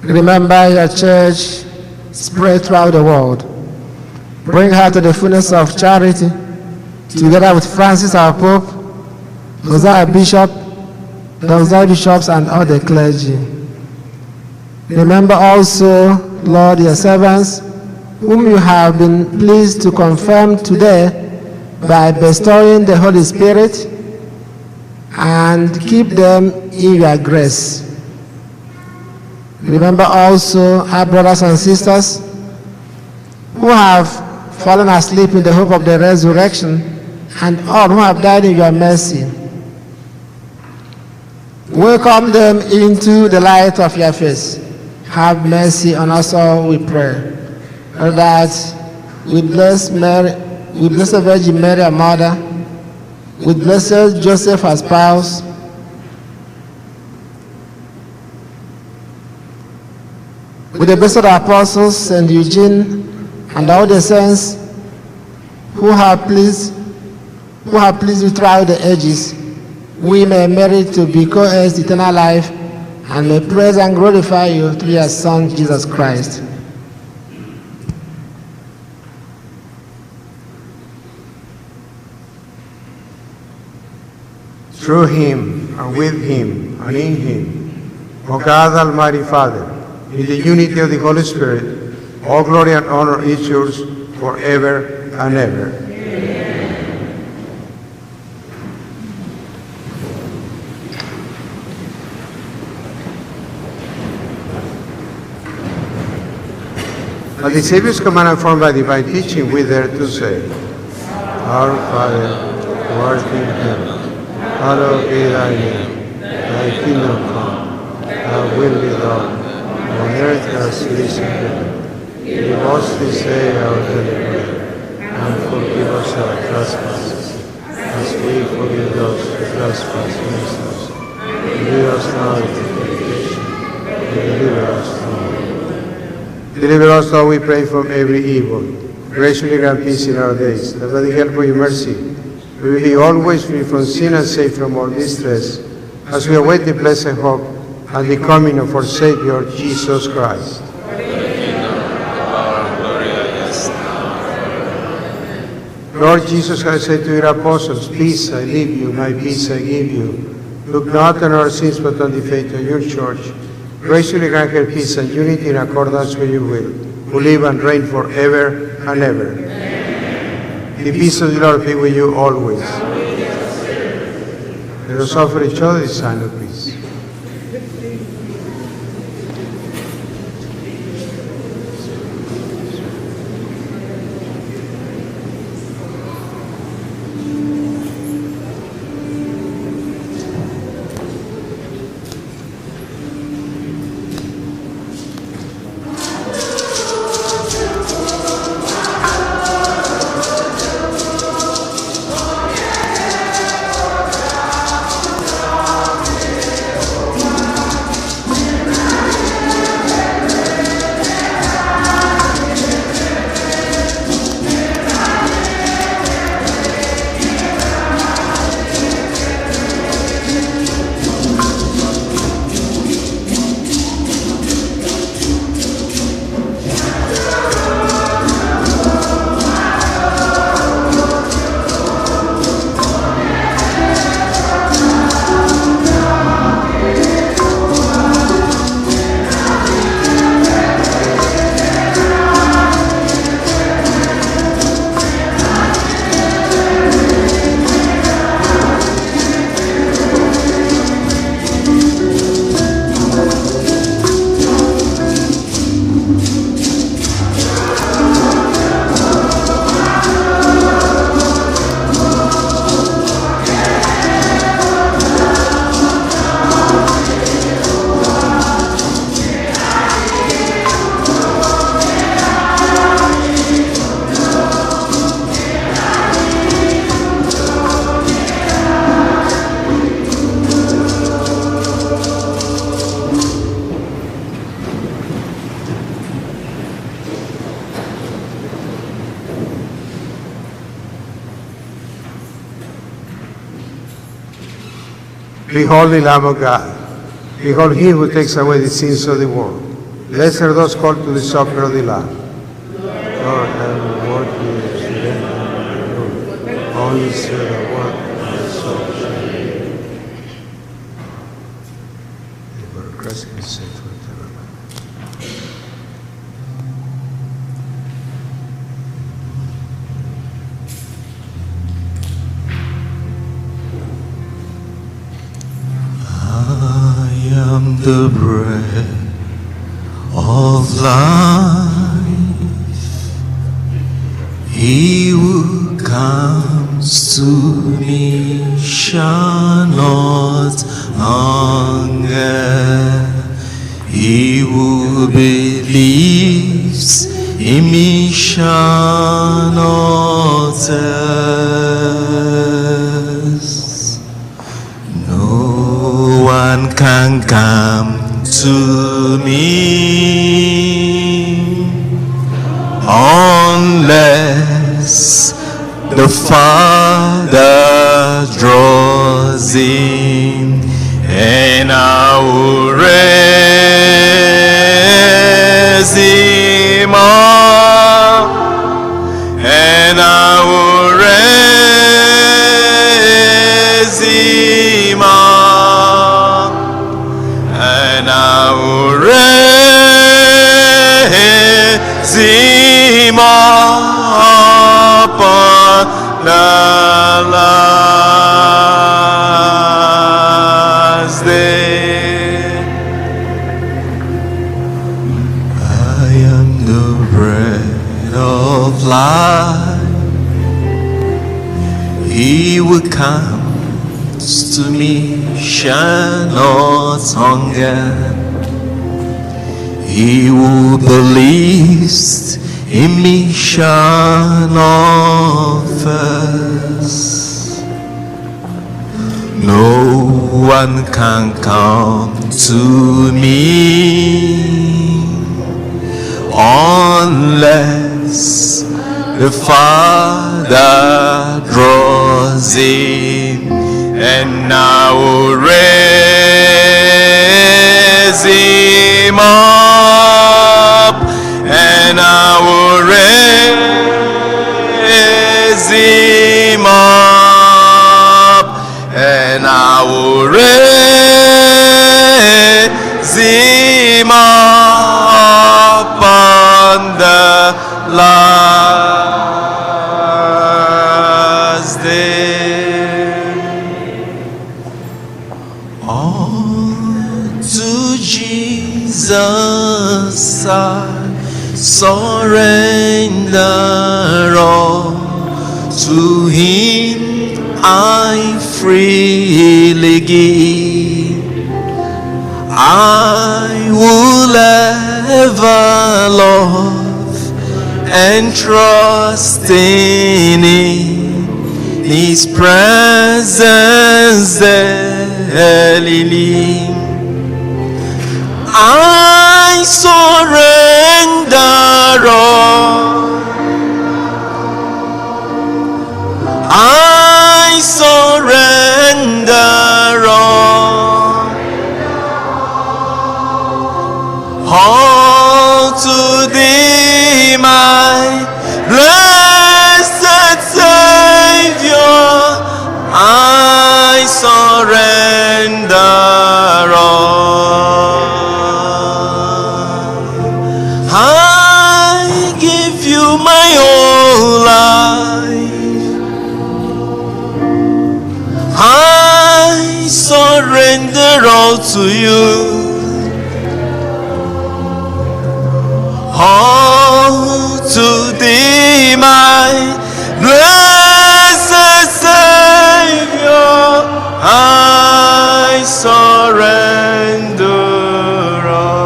Remember your church spread throughout the world. Bring her to the fullness of charity, together with Francis our Pope, those our bishops, and all the clergy. Remember also, Lord, your servants, whom you have been pleased to confirm today by bestowing the Holy Spirit, and keep them in your grace. Remember also our brothers and sisters who have fallen asleep in the hope of the resurrection, and all who have died in your mercy. Welcome them into the light of your face. Have mercy on us all, we pray, and that with blessed Virgin Mary, our Mother, with blessed Joseph, our spouse, with the blessed apostles, St. Eugene, and all the saints who have pleased you throughout the ages, we may merit to be co-heirs eternal life, and may praise and glorify you through your Son, Jesus Christ. Through him, and with him, and in him, O God, Almighty Father, in the unity of the Holy Spirit, all glory and honor is yours forever and ever. At the Savior's command and formed by divine teaching, we dare to say, Our Father, who art in heaven, hallowed be thy name. Thy kingdom come, thy will be done, on earth as it is in heaven. Give us this day our daily bread, and forgive us our trespasses, as we forgive those who trespass against us. And lead us not into temptation, but deliver us from evil. Deliver us, Lord, we pray, from every evil. Graciously grant peace in our days, that by the help of your mercy, we will be always free from sin and safe from all distress, as we await the blessed hope and the coming of our Savior, Jesus Christ. Lord Jesus Christ said to your apostles, Peace I leave you, my peace I give you. Look not on our sins, but on the faith of your church. Graciously grant her peace and unity in accordance with your will, who live and reign forever and ever. Amen. The peace of the Lord be with you always. Let us offer each other the sign of peace. Behold the Lamb of God. Behold him who takes away the sins of the world. Blessed are those called to the supper of the Lamb. Lord, have the word here. Only say the word, and the soul shall live. The word of Christ is safe forever. I am the bread of life. He who comes to me shall not hunger. He who believes in me shall not thirst. No one can come to me unless the Father draws him, and I will raise him up, and I will raise him up, and I will raise him up on the last day. I am the bread of life. He who comes to me shall not hunger. He who believes in me shall not thirst. No one can come to me unless the Father draws him, and I will raise him up, and I will raise him up, and I will raise him up on the last day. Unto Jesus I surrender all. To him I freely give. I will ever love and trust in him, his presence daily live. I surrender all. I surrender all to thee, my blessed Savior. I surrender all. I give you my whole life. I surrender all to you. All to thee, my blessed Savior. I surrender all.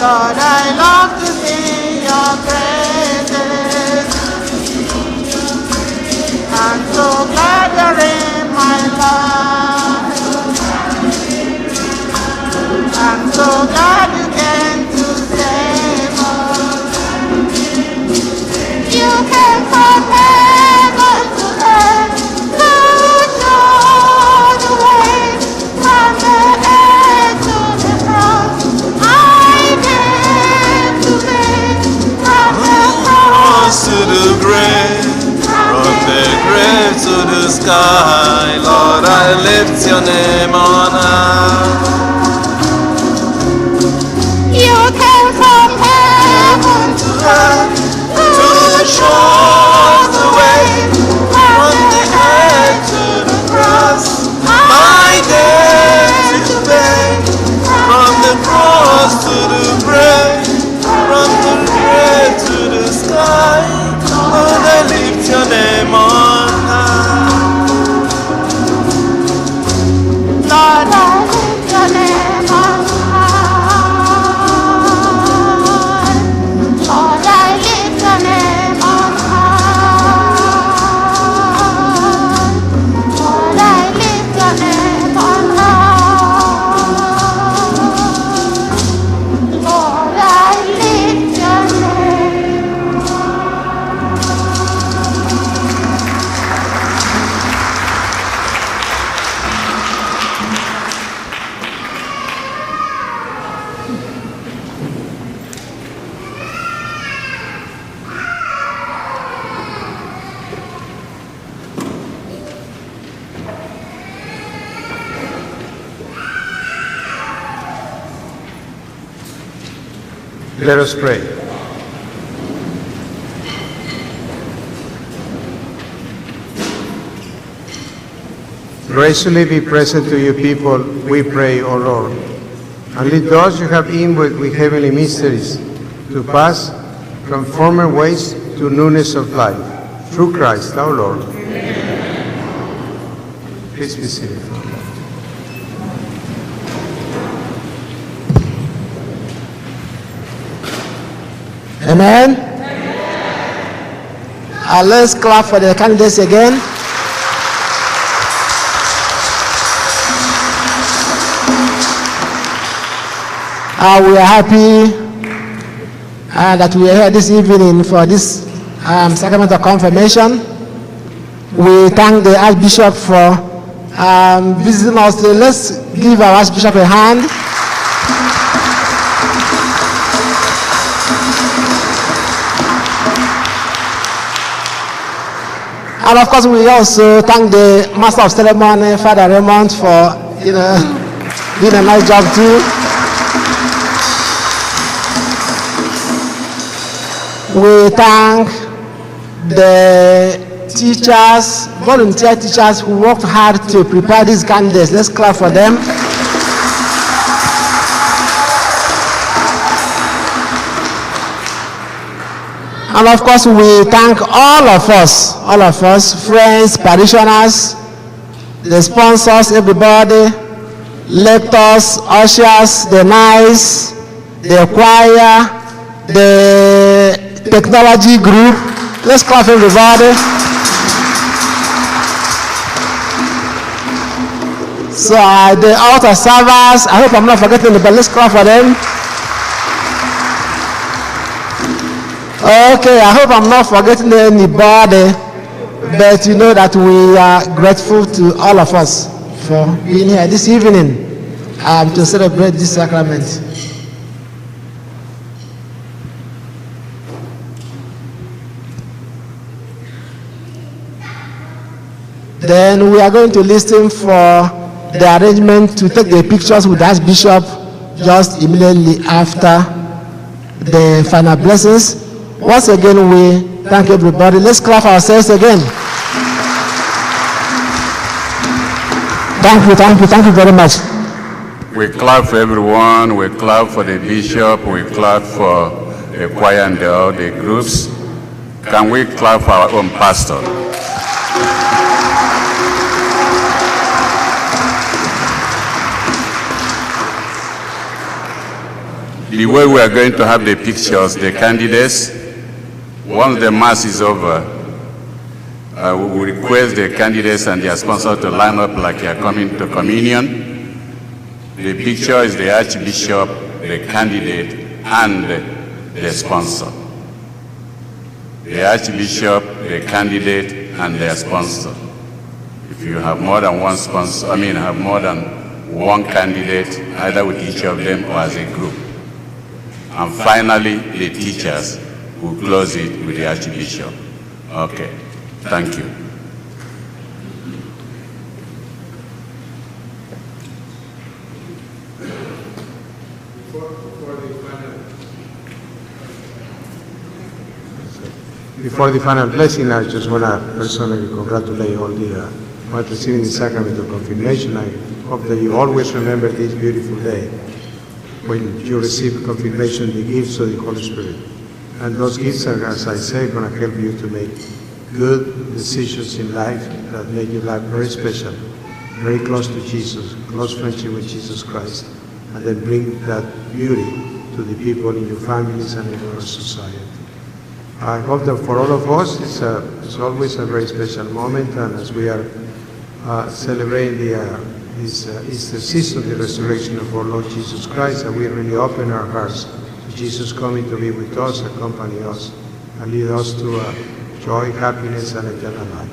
Lord, I love to sing your praises. I'm so glad you're in my life. I'm so glad you came to save us. You came from heaven to earth to show the way from the earth to the cross. I came to make from the cross To the grave, from the grave to the sky, Lord, I lift your name on high. You came from heaven to earth to show us the way from the earth to the cross. My debt is paid, from the cross to the grave, from the grave to the sky, Lord, I lift your name on high. Lord, I lift your name on high. Lord, I lift your name on high. Lord, I lift your name on high. Lord, I lift your name. Let us pray. Graciously be present to your people, we pray, O Lord, and lead those you have inward with heavenly mysteries to pass from former ways to newness of life, through Christ our Lord. Please be seated. Amen. Let's clap for the candidates again. We are happy that we are here this evening for this sacrament of confirmation. We thank the Archbishop for visiting us today. Let's give our Archbishop a hand. And of course, we also thank the Master of Ceremony, Father Raymond, for doing a nice job too. We thank the teachers, volunteer teachers who worked hard to prepare these candidates. Let's clap for them. And of course, we thank all of us, friends, parishioners, the sponsors, everybody, lectors, ushers, the nurse, the choir, the technology group. Let's clap for everybody. So the altar servers, I hope I'm not forgetting anybody. Let's clap for them. Okay, I hope I'm not forgetting anybody, but you know that we are grateful to all of us for being here this evening to celebrate this sacrament. Then we are going to listen for the arrangement to take the pictures with the Archbishop just immediately after the final blessings. Once again, we thank everybody. Let's clap ourselves again. Thank you very much. We clap for everyone, we clap for the bishop, we clap for the choir and all the groups. Can we clap for our own pastor? the way we are going to have the pictures, the candidates, once the mass is over, we will request the candidates and their sponsor to line up like they are coming to communion. The picture is the Archbishop, the candidate, and the sponsor. The Archbishop, the candidate, and their sponsor. If you have more than one sponsor, have more than one candidate, either with each of them or as a group. And finally, the teachers will close it with the Archbishop. Okay, thank you. Before the final blessing, I just want to personally congratulate all the ones receiving the sacrament of confirmation. I hope that you always remember this beautiful day when you receive confirmation, the gifts of the Holy Spirit. And those gifts are, as I say, going to help you to make good decisions in life that make your life very special, very close to Jesus, close friendship with Jesus Christ, and then bring that beauty to the people in your families and in our society. I hope that for all of us, it's always a very special moment, and as we are celebrating this Easter season, the resurrection of our Lord Jesus Christ, that we really open our hearts to Jesus coming to be with us, accompany us, and lead us to joy, happiness, and eternal life.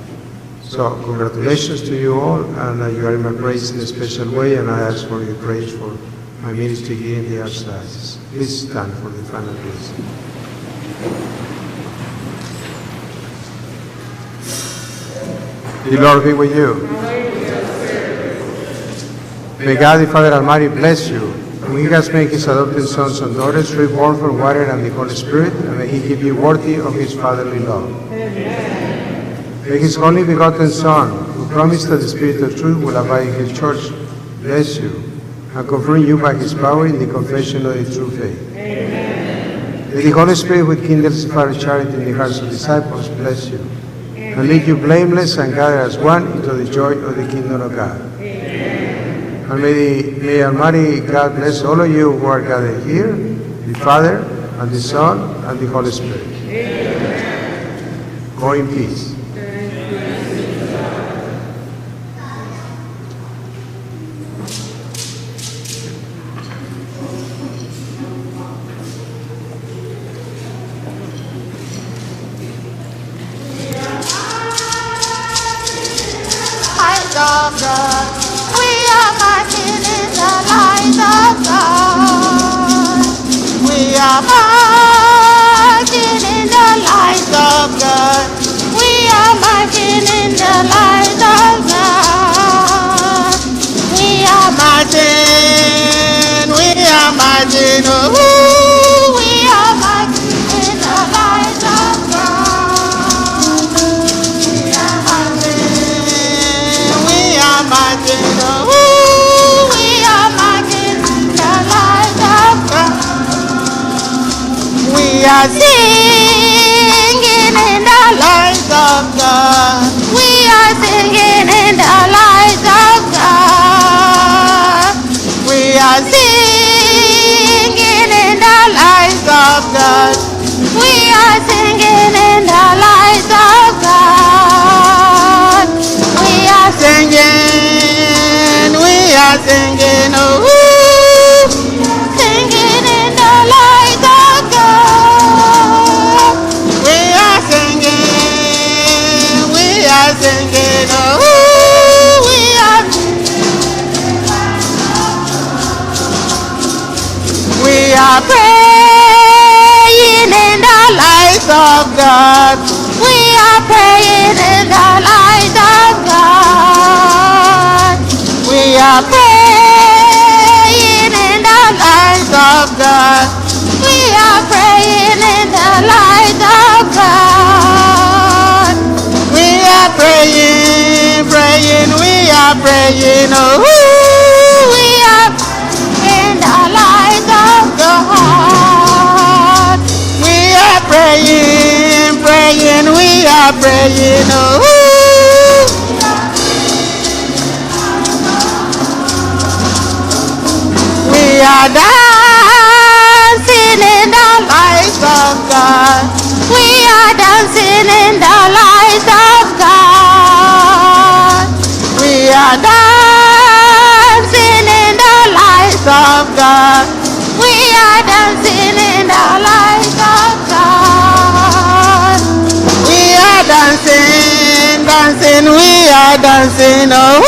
So congratulations to you all, and you are in my praise in a special way, and I ask for your praise for my ministry here in the Archdiocese. Please stand for the final blessing. The Lord be with you. May God the Father Almighty bless you. And He has made His adopted sons and daughters reborn from water and the Holy Spirit, and may He keep you worthy of His fatherly love. Amen. May His only begotten Son, who promised that the Spirit of truth will abide in His church, bless you and confirm you by His power in the confession of the true faith. Amen. May the Holy Spirit, who kindles the fire of charity in the hearts of disciples, bless you and lead you blameless and gather as one into the joy of the kingdom of God. Amen. And may Almighty God bless all of you who are gathered here, the Father, and the Son, and the Holy Spirit. Amen. Go in peace. Of God. We are marching in the light of God. We are marching in the light of God. We are marching in the light of God. We are marching, oh, we are marching in the light of God. We are marching, oh, we are marching the light of God. We are singing in the light of God. We are singing in the light of God. We are singing in the light of God. We are singing in the light of God. We are singing, oh, singing in the light of God. We are singing, oh, we are praying in the light of God. We are praying in the light of God. We are praying in the light of God. We are praying in the light of God. We are praying, we are praying, oh, we are in the light of God. We are praying, we are praying, oh. We are dancing are dancing in the light of God. We are dancing in the light of God. We are dancing in the light of God. We are dancing, dancing, we are dancing, oh,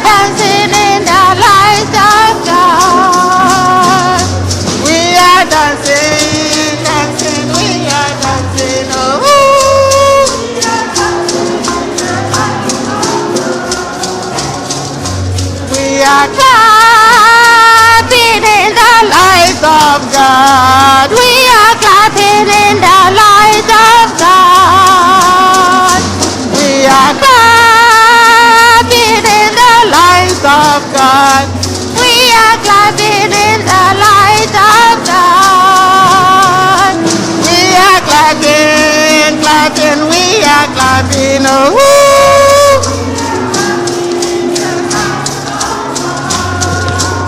dancing in the light of God. We are dancing, dancing, we are dancing, oh. We are clapping in the light of God. We are clapping in the light of God. We are clapping in the light of God. We are clapping in the light of God. We are clapping, clapping, we are clapping, oh.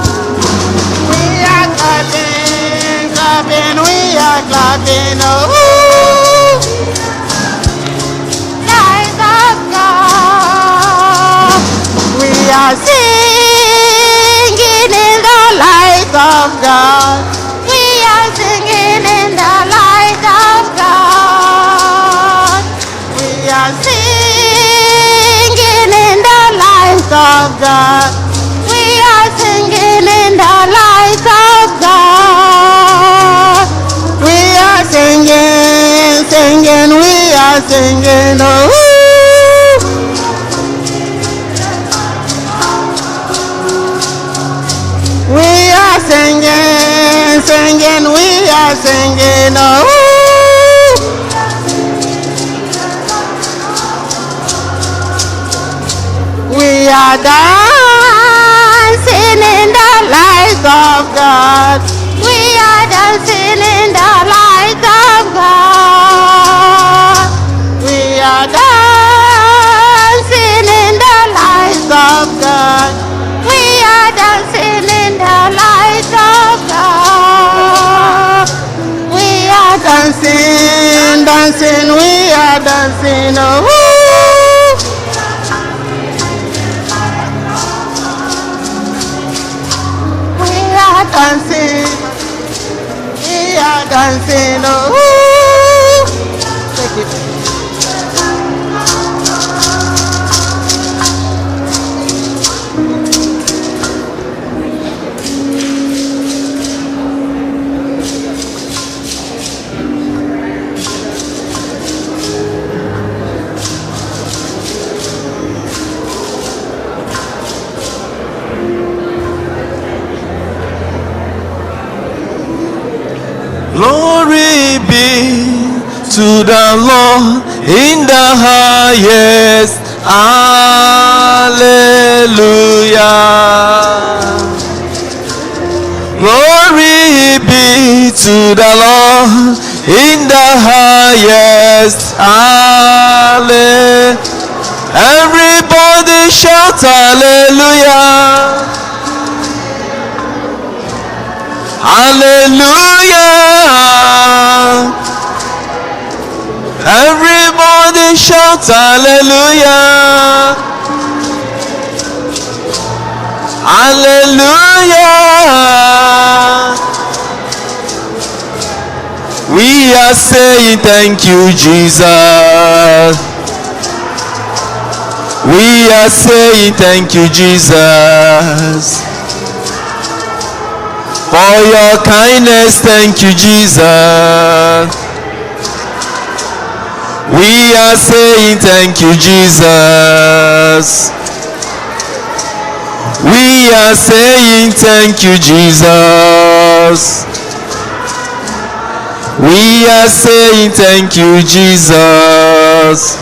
We are clapping, clapping, we are clapping, oh. Light of God. We are singing in the light of God. We are singing in the light of God. We are singing in the light of God. We are singing in the light of God. We are singing, singing, we are singing, oh. We are singing, singing, we are singing, oh. We are dancing in the light of God. We are dancing in the light of God. We are dancing in the light of God. We are dancing in the light of God. We are dancing, dancing, we are dancing, oh. We are dancing, we are dancing, oh. Take it. Glory be to the Lord in the highest. Hallelujah. Glory be to the Lord in the highest. Hallelujah. Everybody shout hallelujah. Hallelujah. Everybody shout hallelujah. Hallelujah. We are saying thank you, Jesus. We are saying thank you, Jesus. For your kindness, thank you, Jesus. We are saying thank you, Jesus. We are saying thank you, Jesus. We are saying thank you, Jesus.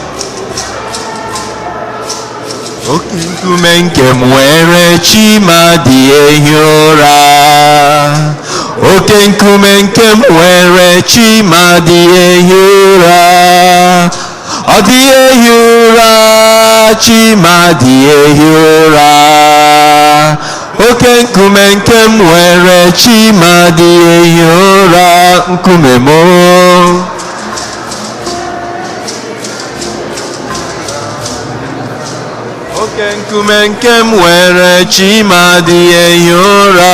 Oke nkume nke m were Chimadi ehi ụra. Oke nkume nke m were Chimadi ehi ụra. Ọ dị ehi ụra, Chimadi ehi ụra. Oke nkume nke m were Chimadi ehi ụra. Nkume m, Oke nkume nke m nwere chi ma adịghị ehi ụra.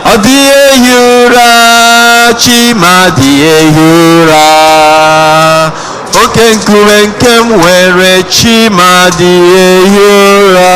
Ọ dịghị ehi ụra, chi ma adịghị ehi ụra. Oke nkume nke m nwere chi ma adịghị ehi ụra.